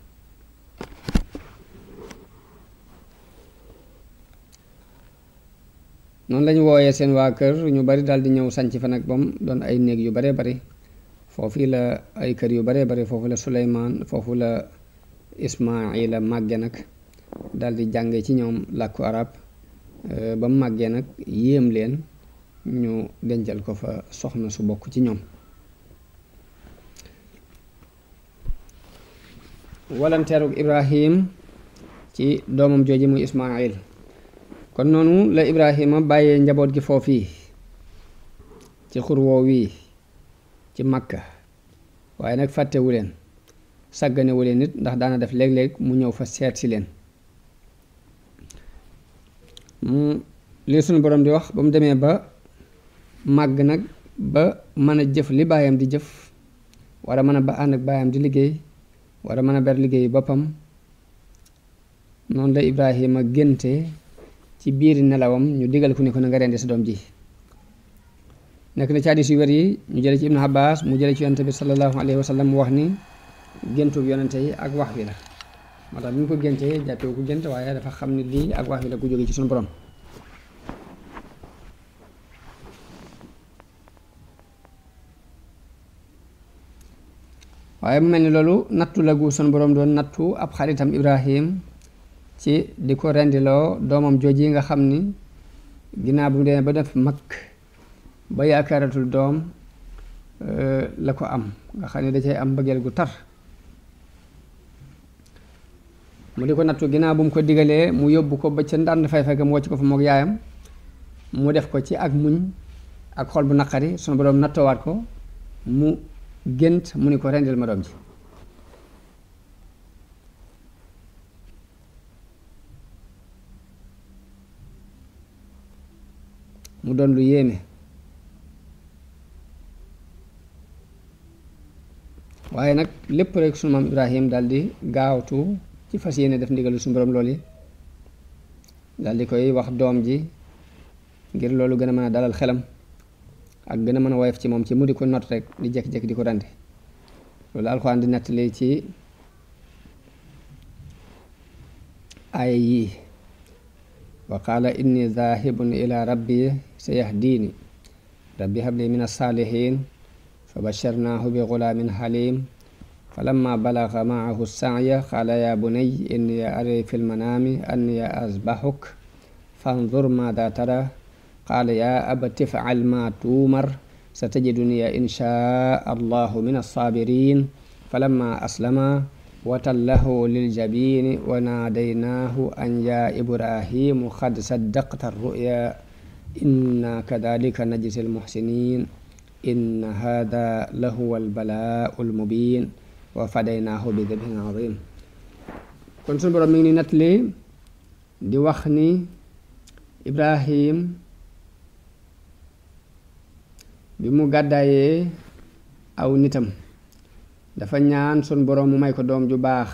noonu lañu wooyee seen waa kër ñu bari daal di ñëw sanc fa nag bam doon ay néeg yu baree bari foofu la ay kër yu baree bari foofu la Suleymaan foofu la Ismaila màgge nag daal di jànge ci ñoom làkku arab ba mu màggee nag yéem leen ñu dencal ko fa soxna su bokk ci ñoom walanteeruk Ibrahim ci doomam jooji muy Ismail kon noonu la Ibrahima bàyyee njaboot gi foofii ci xur woow wii ci Makka waaye nag fàttewu leen sàgganewu leen nit ndax daana def léeg-léeg mu ñëw fa seet si leen li suñu borom di wax ba mu demee ba màgg nag ba mën a jëf li baayam di jëf war a mën a ba ànd ak baayam di liggéey war a mën a ber liggéey boppam noonu la Ibrahima génte ci biir nelawam ñu digal ku ne ko na nga rendi sa doom ji nekk na ci hadiis yu wér yi ñu jële ci Ibnu Abbas mu jële ci yonente bi sallallahu alayhi wa sallam mu wax ni géntug yonente yi ak wax wi la moo tax bi ñu ko géntee jàppewu ko gént waaye dafa xam ne lii ak wax wi la ku jóge ci suñu borom waaye mu mel ni loolu nattu la gu suñu borom doon nattu ab xaritam Ibrahim ci di ko rendiloo doomam jooji nga xam ni ginnaaw bu mu demee ba def mag ba yaakaaratul doom la ko am nga xam ne da cay am mbëggeel gu tar mu di ko nattu ginnaaw bu mu ko digalee mu yóbbu ko ba ca ndànd fay fekk mu wocc ko fa mook yaayam mu def ko ci ak muñ ak xol bu naqari sunu borom nattoowaat ko mu gént mu ni ko rendil ma doom ji mu doon lu yéeme waaye nag lépp rek sunu maam Ibrahim daal di gaawtu ci fas yéene def ndigalu suñu borom loolu daal di koy wax doom ji ngir loolu gën a mën a dalal xelam ak gën a mën a woyof ci moom ci mu di ko not rek di jekki-jekki di ko rendi loolu alxuraan di nettali ci aaya yii wa qaala inni zaahibun ila rabbi sayahdini rabbi habli min as-saalihin fa basharnaahu bi gulaamin halim falamma balaga maahu sa'ya qaala ya bunay inni ara fi lmanaami anni azbahuk fanzur maada tara qaala ya abati if'al ma tuumar satajiduni inshaa allahu min as-saabiriin falamma aslama watallahu liljabiini wa naadaynaahu an yaa ibrahimu qad saddaqta ar-ru'ya inna kadhalika najzi al-muhsinin inna hadha lahuwa al-balaa'u al-mubiin wa fadaynaahu bi dhabhin azim kon sunu borom mi ngi ni nettali di wax ni Ibrahim bi mu gàddaayee aw nitam dafa ñaan sun borom mu may ko doom ju baax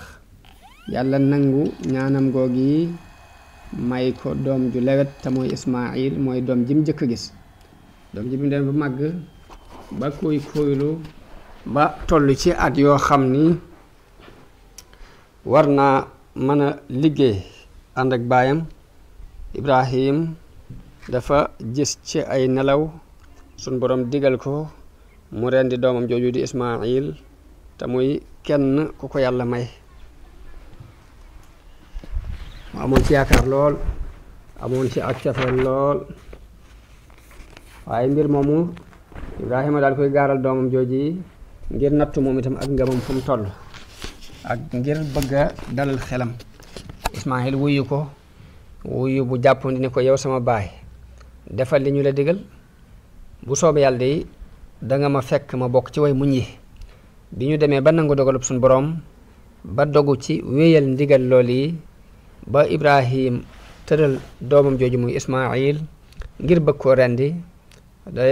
yàlla nangu ñaanam googi may ko doom ju lewet te mooy Ismaayil mooy doom ji mu jëkk a gis doom ji mu dem ba màgg ba koy koylu ba toll ci at yoo xam ni war naa mën a liggéey ànd ak baayam Ibrahim dafa gis ci ay nelaw sun borom digal ko mu rendi doomam jooju di Ismaayil te muy kenn ku ko yàlla may mu amoon ci yaakaar lool amoon ci ak cofeel lool waaye mbir moomu Ibrahima daal koy gaaral doomam jooji ngir nattu moom itam ak ngëmam fu mu toll ak ngir bëgg a dalal xelam Ismaayil wuyu ko wuyu bu jàppandi ni ko yow sama baay defal li ñu la digal bu soobee yàlla de danga ma fekk ma bokk ci way muñ yi bi ñu demee ba nangu dogalub suñu boroom ba dogu ci wéyal ndigal lool yi ba Ibrahim tëral doomam jooju muy Ismaayil ngir bëgg koo rendi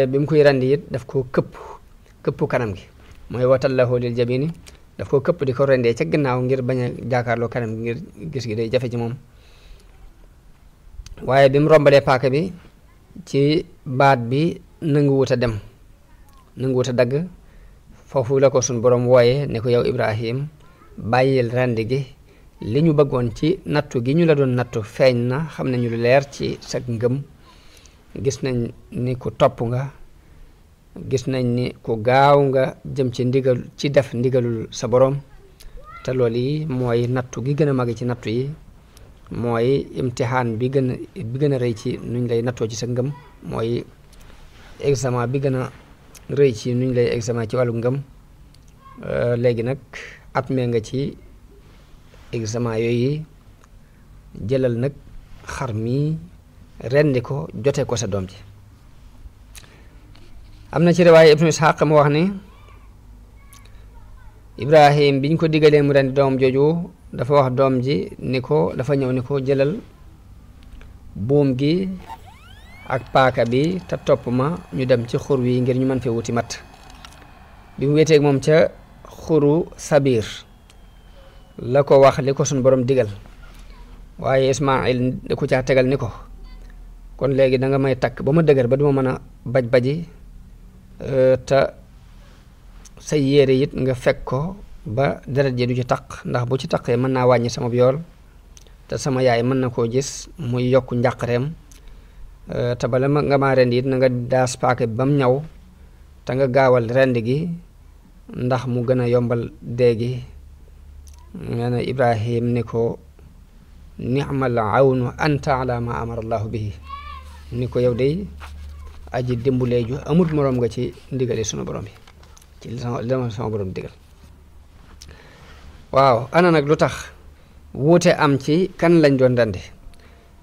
bi mu koy rendi it daf koo këpp kanam gi mooy watallahu lil jabini daf koo këpp di ko rendee ca gannaaw ngir bañ a jaakaarloo kanam gi ngir gis gi day jafe ci moom waaye bi mu rombalee paaka bi ci baat bi nanguwut a dem nanguwut a dagg foofu la ko suñ borom wooye ne ko yow Ibrahim bàyyil rendi gi li ñu bëggoon ci nattu gi ñu la doon nattu feeñ na xam nañu lu leer ci sa ngëm gis nañ ni ku topp nga gis nañ ni ku gaaw nga jëm ci def ndigalul sa borom te loolu yi mooy nattu gi gën a mag ci nattu yi mooy imtihaan bi gën a rëy ci nuñ lay nattoo ci sa ngëm mooy examen bi gën a rëy ci nuñ lay examen ci wàllu ngëm léegi nag at mee nga ci examen yooyu jëlal nag xar mi rendi ko jote ko sa doom ji am na ci riwaaya Ibnu Ishaq mu wax ni Ibrahim biñ ko digalee mu rendi doom jooju dafa wax doom ji ni ko dafa ñëw ni ko jëlal buum gi ak paaka bi te topp ma ñu dem ci xur wi ngir ñu mën fee wuti mat bi mu wéeteeg moom ca xuru Sabiir la ko wax li ko suñ borom digal waaye Ismaayil da ko caa tegal ni ko kon léegi da nga may takk ba ma dëgër ba duma mën a baji te sa yére it nga fekk ko ba deret ji du ci taq ndax bu ci taqee mën naa wàññi sama yool te sama yaay mën na koo gis muy yokk njàqareem te bala nga maa rendi it na nga daas paaka bi ba mu ñaw te nga gaawal rendi gi ndax mu gën a yombal dee gi nee na Ibrahim ni ko ni'mal awnu anta ala ma amara allahu bihi ni ko yow day aji dimbulee ju amut moroom nga ci ndigali sunu borom bi ci li sama borom digal waaw ana nag lu tax wuute am ci kan lañ doon rendi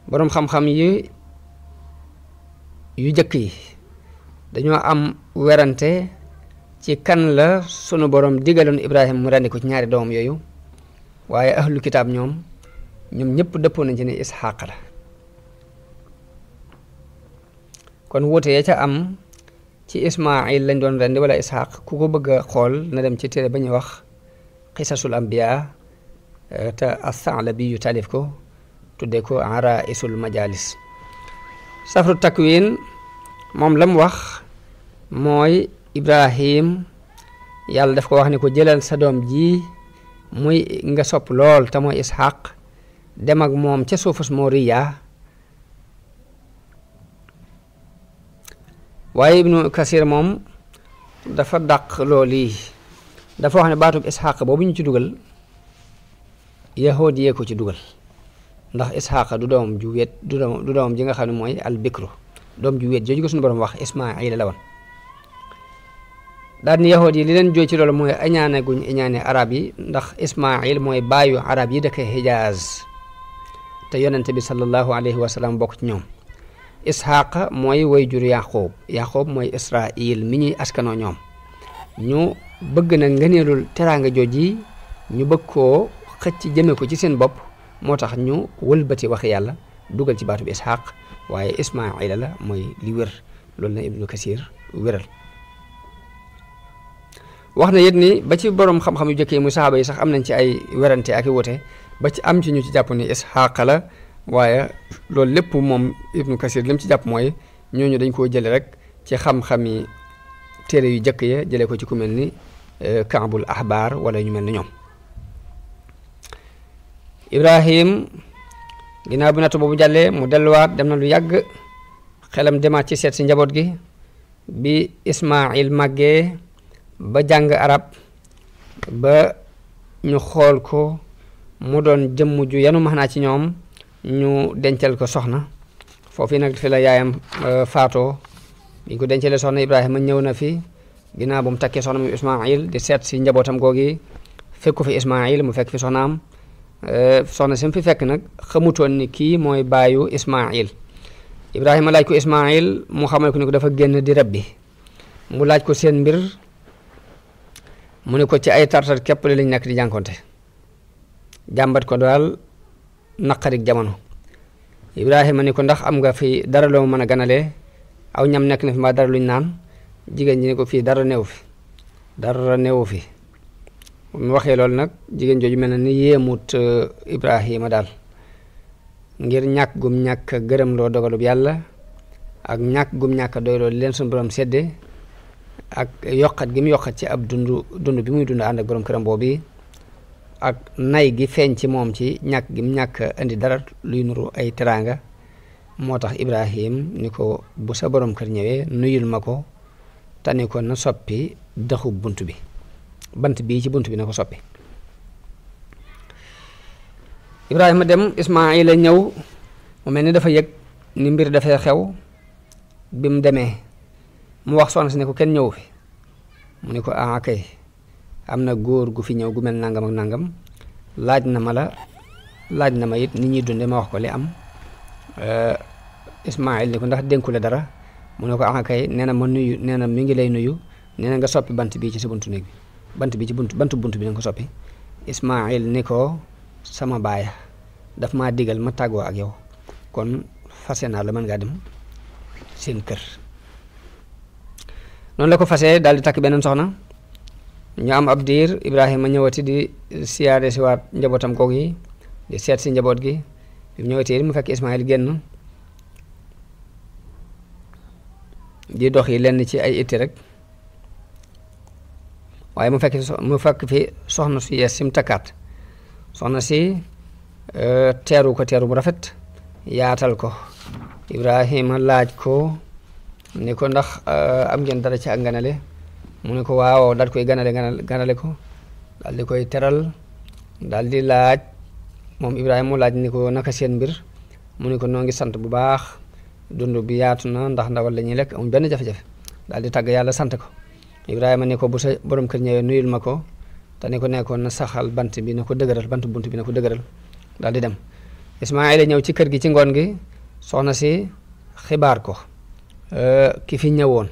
boroom xam-xam yu jëkk yi dañoo am werante ci kan la sunu borom digaloon Ibrahim mu rendi ko ci ñaari doomam yooyu waaye ahlu kitaab ñoom ñëpp dëppoo nañ ci ne Isxaaq la kon wuute ya ca am ci Ismaayil lañ doon rendi wala Isxaaq ku ko bëgg a xool na dem ci téere ba ñuy wax qisasul ambiya te as-Sa'labi yu taalif ko tuddee ko araisul majalis safru takwin moom la mu wax mooy Ibrahim yàlla daf ko wax ni ko jëlal sa doom ji muy nga sopp lool te mooy Isxaaq dem ak moom ca suufus Moriya waaye Ibnu Kasir moom dafa dàq loolu yi dafa wax ne baatub Isxaaq boobu ñu ci dugal yahood yee ko ci dugal ndax Isxaaq du doom ju wéet du doom ji nga xam ne mooy al bikru doom ju wéet jooju ko suñu borom wax Ismaayil la woon daal ni yahood yi li leen jooy ci loolu mooy añaane guñ añaane arab yi ndax Ismaayil mooy baayu arab yi dëkk Hijaaz te yonente bi sallallahu alayhi wa sallam bokk ci ñoom Isxaaq mooy way jur Yaqub mooy Israil mi ñuy askanoo ñoom ñu bëgg na ngëneelul teraanga jooji ñu bëgg koo xëcc jëme ko ci seen bopp moo tax ñu wëlbati wax yàlla dugal ci baatu bi Isxaaq waaye Ismaayil la mooy li wér loolu na Ibnu Kasir wéral wax na it ni ba ci borom xam-xam yu jëkkee muy saxaaba yi sax am nañ ci ay werante ak i wute ba ci am ci ñu ci jàpp ni Isxaaq la waaye loolu lépp moom Ibnu Kasir li mu ci jàpp mooy ñooñu dañ koo jële rek ci xam-xami téere yu jëkk ya jëlee ko ci ku mel ni Kaabul Ahbaar wala ñu mel ni ñoom Ibrahim ginnaaw bi nattu boobu jàllee mu delluwaat dem na lu yàgg xelam demaat ci seet si njaboot gi bi Ismaayil màggee ba jàng arab ba ñu xool ko mu doon jëmm ju yanu maanaa ci ñoom ñu dencal ko soxna foofu nag fi la yaayam faatoo bi ko dencalee soxna Ibrahima ñëw na fi ginnaaw bu mu takkee soxna mu Ismaayil di seet si njabootam googi fekku fi Ismaayil mu fekk fi soxnaam soxna si mu fi fekk nag xamutoon ni kii mooy baayu Ismaayil Ibrahima laaj ko Ismaayil mu xamal ko ni ko dafa génn di rab bi mu laaj ko seen mbir mu ne ko ci ay tartar képp lañ nekk di jànkonte jàmbat ko daal naqarik jamono. Ibrahima ni ko ndax am nga fi dara loo mën a ganalee, aw ñam nekk na fi mbaa dara luñ naan. Jigéen ji ni ko fii dara newu fi. mu waxee loolu nag jigéen jooju mel na ni yéemut Ibrahima daal, ngir ñàkk gum ñàkk gërëm loo dogalub yàlla ak ñàkk gum ñàkk doy loolu leen suñu borom sedde ak yokkat gi mu yokkat ci ab dund bi muy dund ànd ak borom këram boobu ak nay gi feeñ ci moom ci ñàkk gi mu ñàkk indi dara luy nuru ay teraanga. moo tax Ibrahim ni ko bu sa borom kër ñëwee nuyul ma ko te ni ko na soppi daxu bunt bi, bant bii ci bunt bi na ko soppi. Ibrahima dem, Ismaayila ñëw, mu mel ni dafa yëg ni mbir dafay xew. bi mu demee mu wax soxna si ne ko kenn ñëwu fi, mu ni ko kay am na góor gu fi ñëw gu mel nangam ak nangam, laaj na ma it ni ñuy dunde ma wax ko li am. Ismaayil ni ko ndax dénku la dara, mu ne ko kay nee na ma nuyu, nee na mi ngi lay nuyu, nee na nga soppi bant bii ci sa buntu néeg bi, bant bi ci bantu bunt bi na nga ko soppi. Ismaayil ni ko sama baaya daf maa digal ma tàggoo ak yow, kon fase naa la, mën ngaa dem seen kër. noonu la ko fasee daal di takk beneen soxna. ñu am ab diir, Ibrahima ñëwati di siyaare si waat njabootam koog yi, di seet si njaboot gi. bi mu ñëwatee mu fekk Ismaayil génn di dox yi lenn ci ay itti rek, waaye mu fekk fi soxna su yees sim takkaat. soxna si teeru ko teeru bu rafet, yaatal ko. Ibrahima laaj ko ni ko ndax am ngeen dara ci ak ganale, mu ne ko waaw, daal koy ganale ko, daal di koy teral, daal di laaj moom Ibrahima mu laaj ni ko naka seen mbir, mu ne ko noo ngi sant bu baax, dund bi yaatu na ndax ndawal la ñuy lekk, amuñ benn jafe-jafe. daal di tàgg yàlla sant ko. Ibrahima ni ko bu sa borom kër ñëwee nuyul ma ko te ni ko nekkoon na saxal bant bi na ko dëgëral, bant bunt bi na ko dëgëral. daal di dem. Ismaayila ñëw ci kër gi ci ngoon gi, soxna si xibaar ko ki fi ñëwoon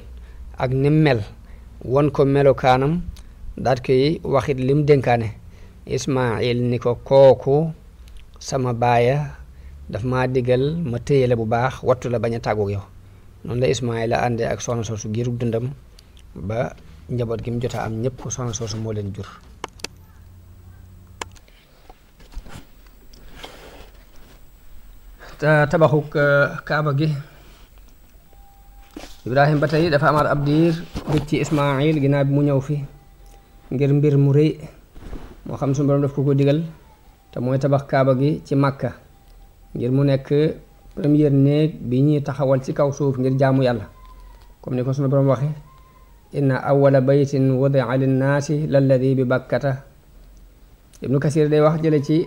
ak ni mel, won ko melokaanam, daal koy waxit lim dénkaane. Ismaayil ni ko kooku sama baaya daf maa digal ma téyele bu baax, wattu la bañ a tàggoog yow. noonu la Ismaayila àndee ak soxna soosu giirug dundam ba njaboot gi mu jot a am ñëpp soxna soosu moo leen jur. tabaxuk kaaba gi, Ibrahima ba tey dafa amaat ab diir gëj ci Ismaayil ginnaaw bi mu ñëw fi ngir mbir mu rëy moo xam suñu borom daf ko digal, te mooy tabax kaaba gi ci Makka ngir mu nekk première néeg bi ñuy taxawal ci kaw suuf ngir jaamu yàlla, comme ni ko suñu borom waxe inna awwala baytin wudi'a linnaasi lalladi bi bakkata. Ibnu Kasir day wax jële ci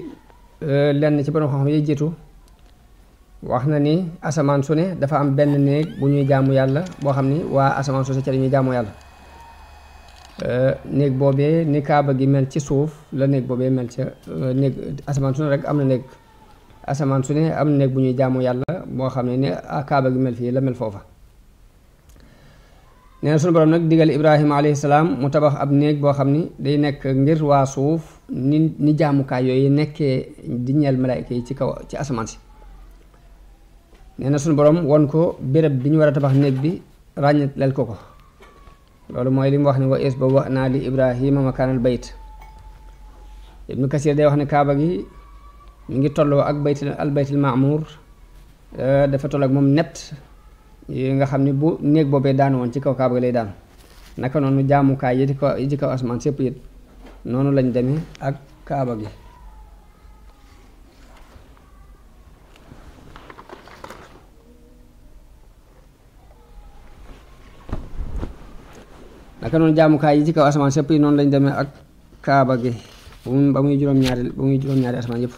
lenn ci borom xam-xam yi jiitu, wax na ni asamaan su ne dafa am benn néeg bu ñuy jaamu yàlla boo xam ni waa asamaan su ne ca dañuy jaamu yàlla. néeg boobee ni kaaba gi mel ci suuf la néeg boobee mel ca néeg asamaan su ne rek am na néeg, asamaan su ne am na néeg bu ñuy jaamu yàlla boo xam ne ni kaaba gi mel fii la mel foofa. nee na sunu borom nag digal Ibrahima alayhi salaam mu tabax ab néeg boo xam ni day nekk ngir waa suuf ni jaamukaay yooyu nekkee di ñeel malaayka yi ci kaw ci asamaan si. nee na sunu borom won ko béréb bi ñu war a tabax néeg bi, ràññeelal ko. loolu mooy li mu wax ne wa is ba wax naa li Ibrahima makaanal bayt. Ibnu Kasir day wax ne kaaba gi mi ngi tolloo ak baytil maamuur, dafa toll ak moom net yi nga xam ne bu néeg boobee daan woon ci kaw kaaba gi lay daan. naka noonu jaamukaay yi ci kaw asmaan sépp it noonu lañ demee ak kaaba gi. naka noonu jaamukaay yi ci kaw asamaan sépp yi noonu lañ demee ak kaaba gi ba muy juróom-ñaari asamaan yëpp.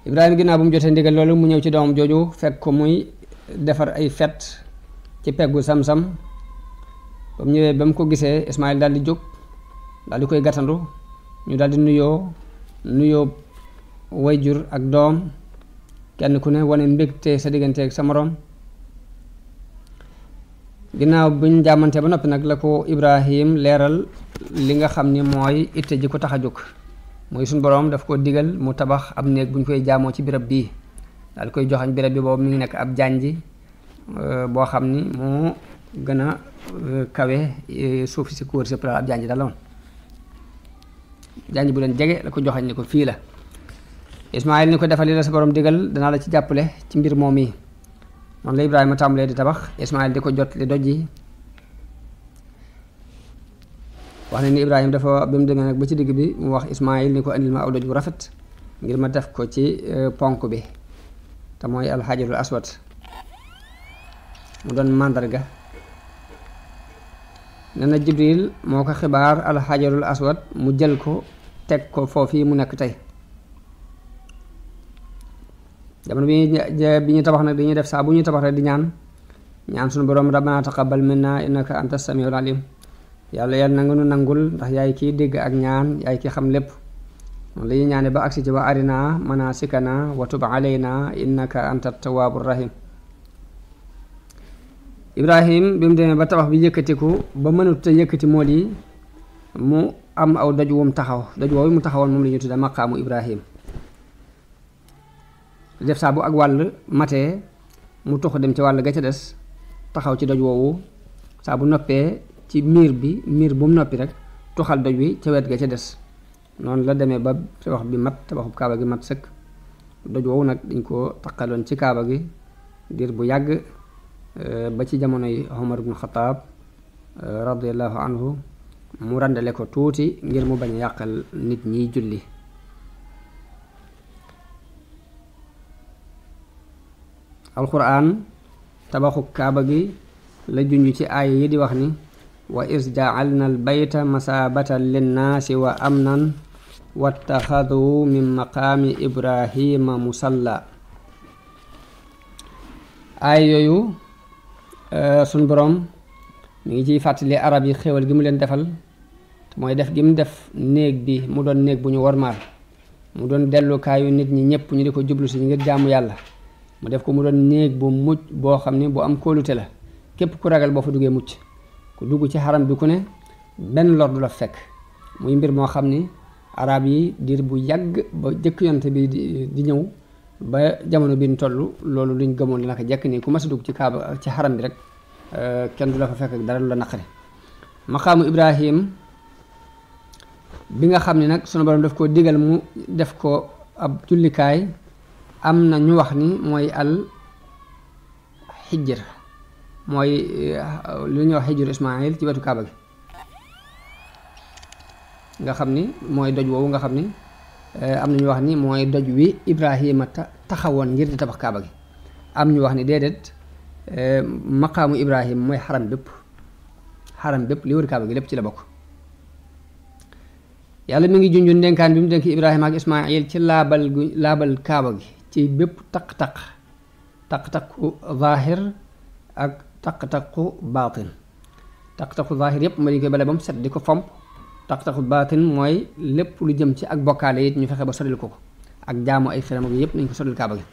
Ibrahima ginnaaw bu mu jotee ndigal loolu mu ñëw ci doomam jooju fekk ko muy defar ay fet ci peggu Samsam. ba mu ñëwee ba mu ko gisee Ismaayil daal di jóg daal di koy gàttandu, ñu daal di nuyoo wayjur ak doom, kenn ku ne wane mbégte sa diggante ak sa moroom. ginnaaw buñ jàmmante ba noppi nag la ko Ibrahim leeral li nga xam ni mooy itte ji ko tax a jóg mooy suñu boroom daf ko digal mu tabax ab néeg buñ koy jaamoo ci béréb bii daal koy joxañ béréb bi boobu mi ngi nekk ab janj boo xam ni moo gën a kawe suuf si ko wër sëpp ab janj daloon janj bu leen jege la ko joxañ ni ko fii la Ismaayil ni ko defal li la sa borom digal danaa la ci jàppale ci mbir moom yi noonu la Ibrahima tàmbalee di tabax Ismaayil di ko jot li doj yi wax na ni Ibrahima dafa ba mu demee nag ba ci digg bi mu wax Ismaayil ni ko andil ma aw doj bu rafet ngir ma def ko ci ponk bi te mooy alxajarul aswad mu doon màndarga nee na Jibril moo ko xibaar alxajarul aswad mu jël ko teg ko foofii mu nekk tey jamono bi ñu tabax nag dañuy def saa bu ñuy tabax rek di ñaan suñu borom rabbana taqabbal minna innaka anta samiul alim yàlla na nga nu nangul ndax yaay kii dégg ak ñaan yaay ki xam lépp moom la ñuy ñaane ba agsi ci wa arina manasikana wa tub alayna innaka anta tawwabur rahim Ibrahim bi mu demee ba tabax bi yëkkatiku ba mënut a yëkkati mool yi mu am aw doj wum taxaw doj woowu mu taxawoon moom la ñuy tudde maqaamu Ibrahim def saa bu ak wàll matee mu tox dem ci wàll ga ca des taxaw ci doj woowu saa bu noppee ci miir bu mu noppi rek toxal doj wi ca wet ga ca des noonu la demee ba tabax bi mat tabaxub kaaba gi mat sëkk doj woowu nag dañ ko taqaloon ci kaaba gi diir bu yàgg ba ci jamonoy Omar ibn Xataab radiyallahu anhu mu randale ko tuuti ngir mu bañ a yàqal nit ñiy julli alquran tabaxu kaaba gi la junj ci aaya yi di wax ni wa is ja'alna al bayta masaabatan linnaasi wa amnan wattaxadu min maqaami ibrahima musalla aaya yooyu suñ boroom mi ngi ciy fàttali arab yi xéwal gi mu leen defal mooy def gi mu def néeg bi mu doon néeg bu ñu wormaal mu doon dellukaayu nit ñi ñëpp ñu di ko jublu si ngir jaamu yàlla mu def ko mu doon néeg bu mucc boo xam ne bu am kóolute la képp ku ragal boo fa duggee mucc ku dugg ci xaram bi ku ne benn lor du la fekk muy mbir moo xam ni arab yi diir bu yàgg ba jëkk yonte bi di ñëw ba jamono bi ñu toll loolu luñ gëmoon naka jekk nii ku mas a dugg ci kaaba ci xaram bi rek kenn du la fa fekk ak dara lu la naqari maqaamu Ibrahim bi nga xam ne nag sunu borom daf koo digal mu def ko ab jullikaay am na ñu wax ni mooy al xijr mooy lu ñuy wax xijru Ismaayil ci wetu kaaba gi nga xam ni mooy doj woowu nga xam ni am na ñu wax ni mooy doj wi Ibrahima taxawoon ngir di tabax kaaba gi am ñu wax ni déedéet maqaamu Ibrahim mooy xaram bépp li wër kaaba gi lépp ci la bokk yàlla mi ngi junju ndenkaan bi mu denk Ibrahima ak Ismaayil ci laabal kaaba gi ci bépp taq-taqu zaahir ak taq-taqu baatin taq-taqu zaahir yépp ma di koy bale ba mu set di ko fomp taq-taqu baatin mooy lépp lu jëm ci ak bokkaale it ñu fexe ba soril ko ak jaamu ay xiram ak yépp nañ ko soril kaaba gi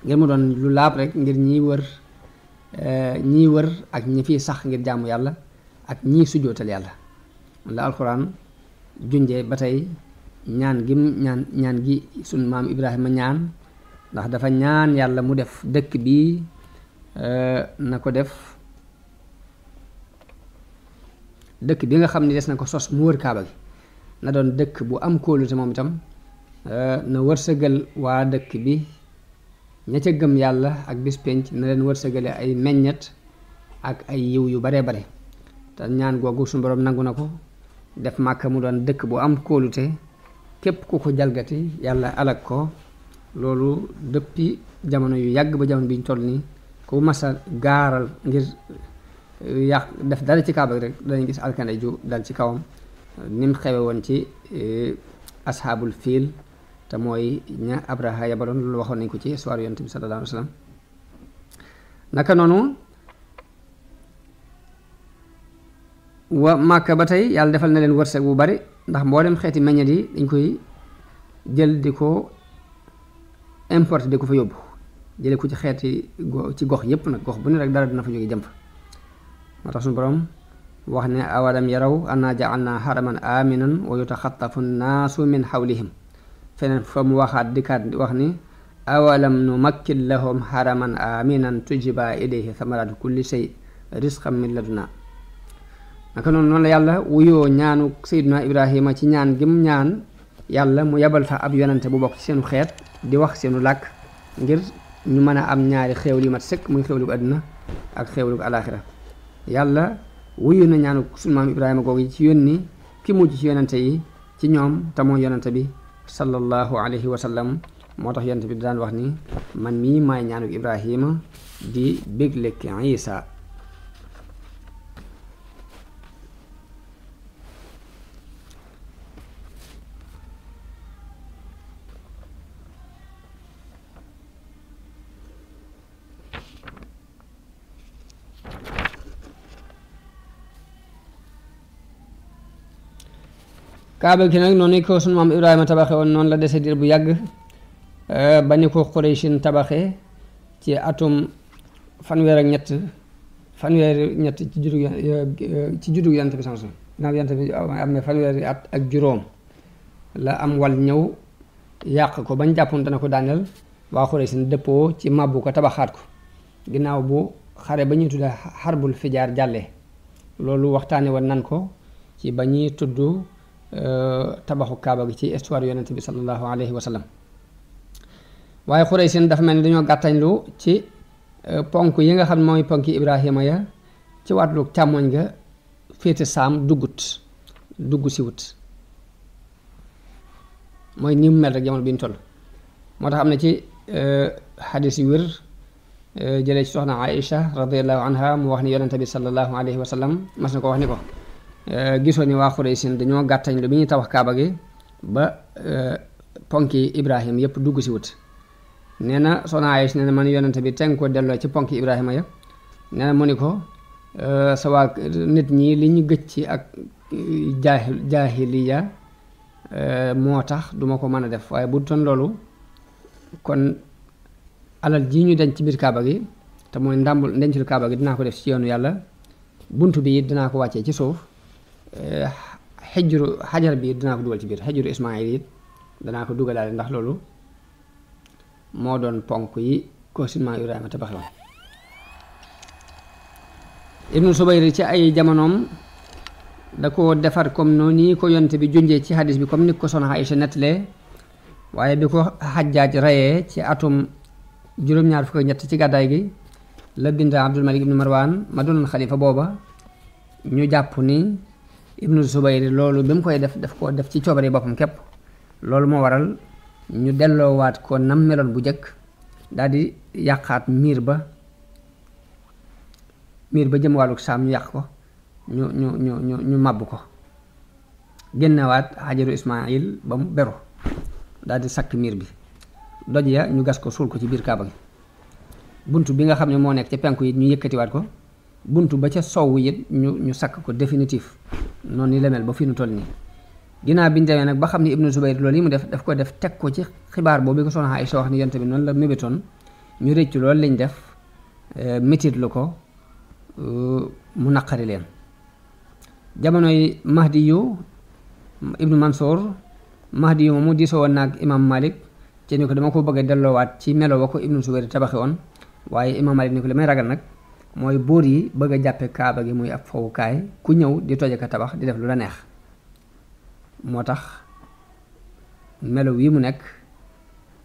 ngir mu doon lu laab rek ngir ñiy wër ak ñi fiy sax ngir jaamu yàlla ak ñiy sujjootal yàlla la alxuraan junjee ba tey ñaan gi sunu maam Ibrahima ñaan ndax dafa ñaan yàlla mu def dëkk bi na ko def dëkk bi nga xam ne des na ko sos mu wër kaaba gi na doon dëkk bu am kóolute moom itam na wërsëgal waa dëkk bi ña ca gëm yàlla ak bis penc na leen wërsëgale ay meññet ak ay yiw yu bare bare te ñaan googu suñu borom nangu na ko def Màkka mu doon dëkk bu am kóolute képp ku ko jalgati yàlla alag ko loolu depuis jamono yu yàgg ba jamono bi ñu toll nii ku masa gaaral ngir yàq def dara ci kaaba rek dañuy gis alkande ju dal ci kawam ni mu xewe woon ci ashaabul fiil te mooy ña Abraha yabaloon loolu waxoon nañ ko ci histoire yonent bi sallallahu alayhi wa sallam naka noonu wa Màkka ba tey yàlla defal na leen wërsëg bu bari ndax mboolem xeeti meññet yi dañ koy jël di ko importer di ko fa yóbbu jële ko ci xeeti ci gox yépp nag gox bu ne rek dara dina fa jóge jëm fa moo tax suñu borom wax ne awalam yaraw anna ja'alna haraman aminan wa yutaxattafu nnaasu min xawlihim feneen fa mu waxaat dikkaat wax ni awalam nu makkin lahum haraman aminan tujiba ilayhi thamaratu kulli shay risqan min laduna naka noonu la yàlla wuyoo ñaanu Seydina Ibrahima ci ñaan gim ñaan yàlla mu yebal fa ab yonante bu bokk ci seenu xeet di wax seenu làkk ngir ñu mën a am ñaari xéewal yu mat sëkk muy xéewalu àdduna ak xéewalu alaaxira yàlla wuyu na ñaanu sunu maam Ibrahima googu ci yónni ki mujj ci yonante yi ci ñoom te mooy yonante bi sallallahu alayhi wa sallam moo tax yonante bi daan wax ni man mii maay ñaanu Ibrahima di bégle ki Isa kaaba gi nag noonu ko sunu maam Ibrahima tabaxe woon noonu la dese diir bu yàgg ba ni ko Qurayshin tabaxe ci atum fanweer ak ñett ci juddu yonent bi samson ginnaaw yonent bi am na fanweeri at ak juróom la am wal ñëw yàq ko bañ jàppoon dana ko daaneel waa Qurayshin dëppoo ci màbbu ko tabaxaat ko ginnaaw bu xare ba ñuy tudda xarbul fijaar jàllee loolu waxtaane woon nan ko ci ba ñuy tudd tabaxu kaaba gi ci histoire yonent bi sallallahu alayhi wa sallam waaye Quraysh dafa mel ni dañoo gàttañlu ci ponk yi nga xam ne mooy ponki Ibrahima ya ci wàllu càmmoñ ga féete saam dugg si wut mooy ni mu mel rek jamono bi ñu toll moo tax am na ci xadis yu wér jëlee ci soxna Aïcha radiyallahu anha mu wax ni yonent bi sallallahu alayhi wa sallam mas na ko wax ni ko gisoo ni waa Quraysh dañoo gàttañ lu bi ñuy tabax kaaba gi ba ponki Ibrahima yëpp dugg si wut nee na soxna Aïcha nee na man yonent bi teng ko delloo ci ponki Ibrahima ya nee na mu ni ko sa waa nit ñi li ñu gëj ci ak jaahiliya moo tax duma ko mën a def waaye bu toon loolu kon alal ji ñu denc ci biir kaaba gi te mooy ndàmbul ndencul kaaba gi dinaa ko def ci yoonu yàlla bunt bi dinaa ko wàccee ci suuf xajar bi dinaa ko dugal ci biir xajuru Ismaayil it danaa ko dugalaale ndax loolu moo doon ponk yi ko sunu maam Ibrahima tabax woon Ibnu Subayr ci ay jamonoom da ko defar comme noonu nii ko yonte bi junjee ci hadis bi comme ni ko soxna Aïcha nettalee waaye bi ko Xajjaaj rayee ci atum juróom-ñaar fukk ak ñett ci gàddaay gi la bind Abdul Malik ibnu Marwan ma doonoon xalifa booba ñu jàpp ni Ibnu Subayr loolu bi mu koy def koo def ci coobare boppam képp loolu moo waral ñu delloowaat ko nam meloon bu njëkk daal di yàqaat miir ba jëm wàlluk saam ñu yàq ko ñu màbb ko génnewaat xajaru Ismaayil ba mu beru daal di sakk miir bi doj ya ñu gas ko suul ko ci biir kaaba gi bunt bi nga xam ne moo nekk ca penku yi ñu yëkkatiwaat ko bunt ba ca sowwu it ñu sakk ko définitif noonu ni la mel ba fi nu toll nii ginnaaw bi ñu demee nag ba xam ni Ibnu Zubayr loolu yi mu def ko def teg ko ci xibaar boobu ko soxna Aysa wax ni yonte bi noonu la mébétoon ñu rëccu loolu lañ def métit lu ko mu naqari leen jamonoy Mahdi yu Ibnu Mansour Mahdi yu moomu diisoo woon naag imam Malik ci ni ko dama ko bëgg a delloowaat ci melo wa ko Ibnu Zubayr tabaxe woon waaye imam Malik ni ko li may ragal nag mooy buur yi bëgg a jàppe kaaba gi muy ab fowukaay ku ñëw di toje ka tabax di def lu la neex moo tax melo wi mu nekk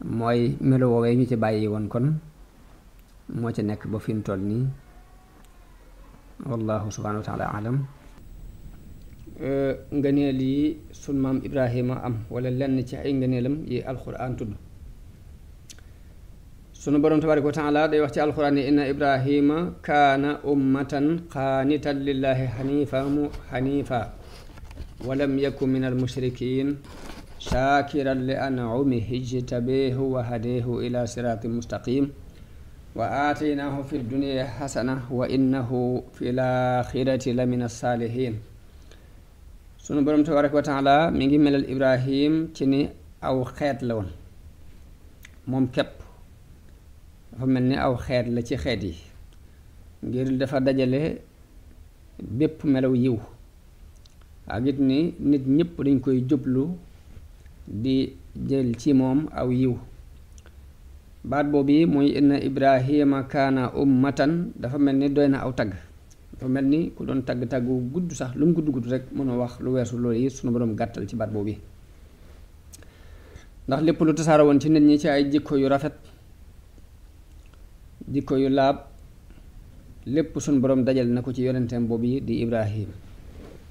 mooy melo woowee ñu ci bàyyi woon kon moo ci nekk ba fi mu toll nii wallahu subhanahu wa taala alam ngëneel yi sun maam Ibrahima am wala lenn ci ay ngëneelam yi alquran tudd sunu borom tabaraka wa taala day wax ci alquran ni inna Ibrahima kaana ummatan qaanitan lillahi xanifa walam yakun min almushrikin shakiran li an'umihi ijtabahu wa hadahu ila siratin mustaqim wa aataynaahu fi dunya xasana wa innahu fi laaxirati la min alsaalihin sunu borom tabaraka wa taala mi ngi melal Ibrahim ci ni aw xeet la woon moom képp dafa mel ni aw xeet la ci xeet yi ngir dafa dajale bépp melaw yiw ak it ni nit ñépp dañ koy jublu di jël ci moom aw yiw baat boobu muy inna ibrahima kaana ummatan dafa mel ni doy na aw tagg dafa mel ni ku doon tagg gudd sax lu mu gudd rek mënoo wax lu weesu loolu yi sunu boroom gàttal ci baat boobu ndax lépp lu tasaara woon ci nit ñi ci ay jikko yu rafet jikko yu laab lépp sunu boroom dajal na ko ci yonenteem boobu di ibrahim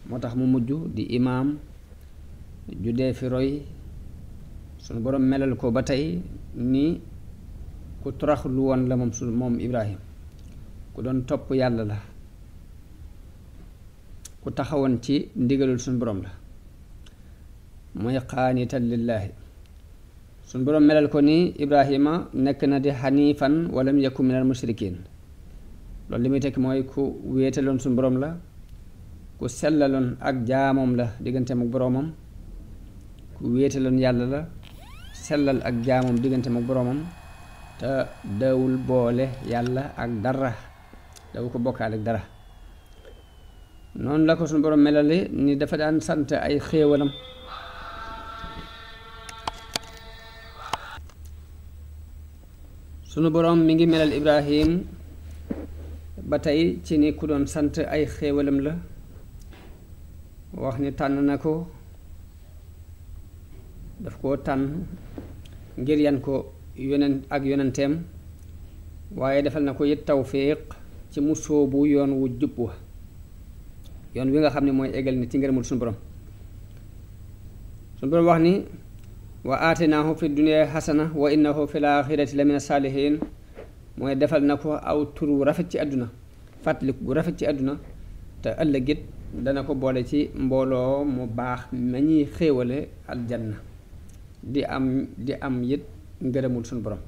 moo tax mu mujj di imaam ju dee fi roy sunu boroom melal ko ba tey ni ku toroxlu woon la moom ibrahim ku doon topp yàlla la ku taxawoon ci ndigalul sunu boroom la mooy qaanitan lillaahi sunu boroom melal ko ni ibrahima nekk na di xaniifan walam yakun minal mushrikiin loolu li muy tekki mooy ku wéetaloon sunu boroom la ku sellaloon ak jaamoom la digganteem ak boroomam ku wéetaloon yàlla la sellal ak jaamoom digganteem ak boroomam te dawul boole yàlla ak dara daw ko bokkaale ak dara noonu la ko sunu boroom melale ni dafa daan sant ay xéewalam sunu boroom mi ngi melal ibrahim ba tey ci ni ku doon sant ay xéewalam la wax ni tànn na ko daf koo tànn ngir yan ko yonenteem waaye defal na ko it tawfiq ci mu sóobu yoon wu jub wa yoon wi nga xam ne mooy eggal ni ci ngërëmul sunu borom wax ni wa aatinaahu fi dunya xasana wa innahu fi laaxirati la mina saalihiin mooy defal na ko aw tur wu rafet ci àdduna fàttaliku gu rafet ci àdduna te ëllëgit dana ko boole ci mbooloo mu baax ma ñuy xéewale aljanna di am it ngërëmul sunu borom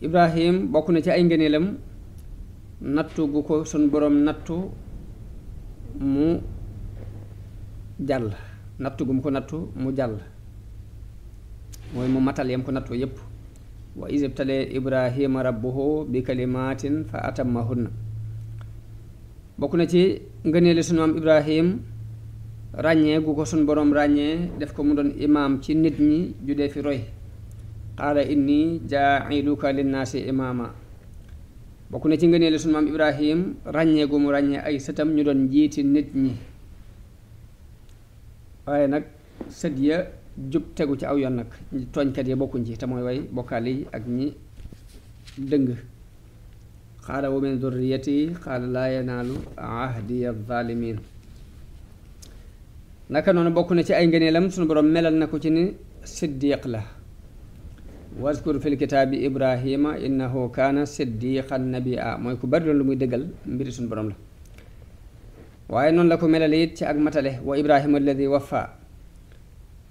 ibrahim bokk na ci ay ngëneelam nattu gu ko sunu borom nattu mu jàll nattu gu mu ko nattu mu jàll mooy mu matal yam ko nattu yépp wa iz ibtalee ibrahima rabbuhu bi kalimatin fa atammahunna bokk na ci ngëneeli sunu am ibrahim ràññee gu ko sunu boroom ràññee def ko mu doon imaam ci nit ñi ju dee fi roy qaala inni jaa'iluka linnaasi imaama bokk na ci ngëneeli sunu am ibrahim ràññee gu mu ràññee ay sëtam ñu doon njiiti nit ñi waaye nag sët ya jub tegu ci aw yoon nag tooñkat ya bokkuñ ci te mooy way bokkaale yi ak ñi dëng qaala wa min durriyati qaala laa yanaalu ahdiya zaalimiin naka noonu bokk na ci ay ngëneelam sunu borom melal na ko ci ni siddiq la wazkur fil kitaabi ibrahima innahu kaana siddiqan nabiyya mooy ku bari loon lu muy dëggal mbiri sunu borom la waaye noonu la ko melal it ci ak matale wa ibrahima alladi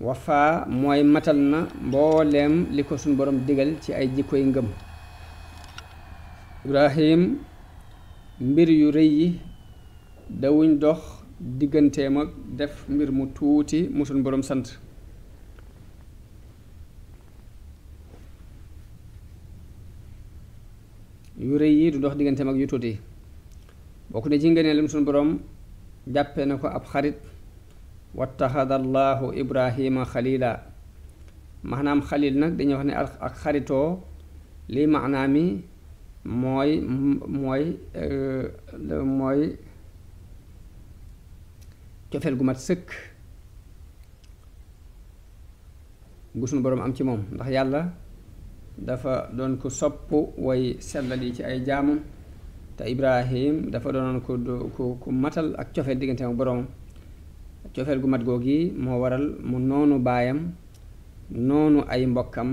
wafa mooy matal na mbooleem li ko sunu borom digal ci ay jikkoy ngëm ibrahim mbir yu rëy yi dawuñ dox digganteem ak def mbir mu tuuti mu sunu borom sant yu rëy yi du dox digganteem ak yu tuuti bokk na ci ngëneelam sunu borom jàppe na ko ab xarit wattaxada allahu ibrahima xalila maanaam xalil nag dañuy wax ne ak xaritoo lii maanaa mi mooy cofeel gu mat sëkk gu sunu boroom am ci moom ndax yàlla dafa doon ko sopp way sellal yi ci ay jaamam te ibrahim dafa doonoon ku matal ak cofeel diggante ak boroomam cofeel gu mat googi moo waral mu noonu baayam noonu ay mbokkam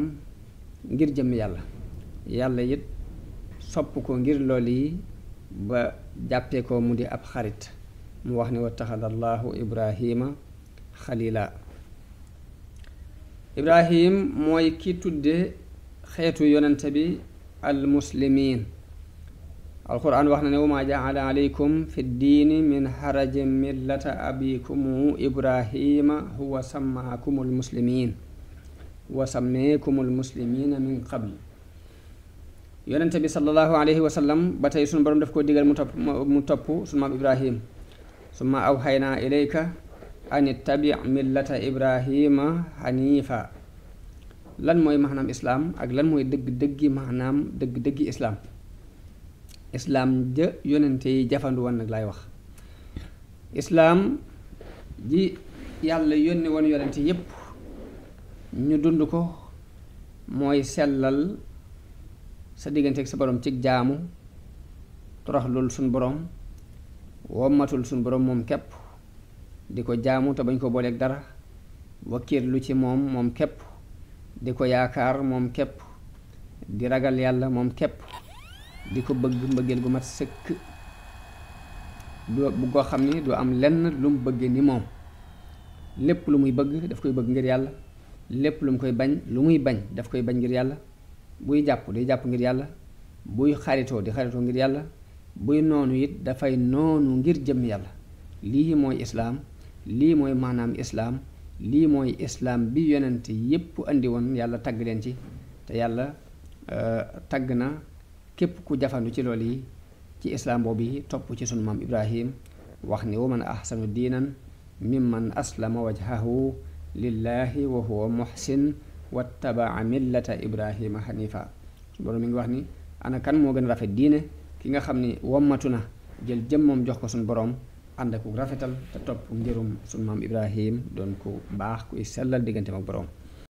ngir jëm yàlla it sopp ko ngir lool yi ba jàppee ko mu di ab xarit mu wax ni wattaxada allahu ibrahima xalila ibrahim mooy ki tudde xeetu yonente bi al muslimin alquran wax na ne wa ma jaala aleykum fi ddiini min harajin millata abikumu ibrahima huwa sammaakumul muslimin wa sammeekumul muslimina min qabl yonente bi sallallahu alayhi wa sallam ba tey sunu borom daf koo digal mu topp sunu maam Ibrahim summa awhaynaa ilayka an ittabi millata Ibrahima hanifa. lan mooy maanaam islaam ak lan mooy dëgg-dëggi maanaam dëgg-dëggi islaam. islaam ja yonente yi jafandu woon nag laay wax. islaam ji yàlla yónni woon yonente yépp ñu dund ko mooy sellal sa diggante ak sa borom cig jaamu, toroxlul suñ borom, wommatul suñ borom moom képp, di ko jaamu te bañ ko booleeg dara, wakiirlu ci moom képp, di ko yaakaar moom képp, di ragal yàlla moom képp, di ko bëgg mbëggeel gu mat sëkk bu goo xam ni du am lenn lu mu bëgg ni moom. lépp lu muy bëgg daf koy bëgg ngir yàlla, lépp lu mu koy bañ lu muy bañ daf koy bañ ngir yàlla, buy jàpp day jàpp ngir yàlla, buy xaritoo di xaritoo ngir yàlla, buy noonu it dafay noonu ngir jëm yàlla. lii mooy islaam, lii mooy maanaam islaam, lii mooy islaam bi yonent yépp andi woon yàlla tagg leen ci. te yàlla tagg na képp ku jafandu ci loolu yi ci islaam boobu yi topp ci sunu maam Ibrahim, wax ni wa man ahsanu diinan mimman aslama wajhahu lillahi wa huwa muhsin wattabaa millata Ibrahima hanifa. su borom mi ngi wax ni ana kan moo gën a rafet diine ki nga xam ni wommatu na jël jëmmam jox ko suñu borom ànd ak rafetal te topp ngirum sunu maam Ibrahim doon ko baax kuy sellal digganteem ak borom.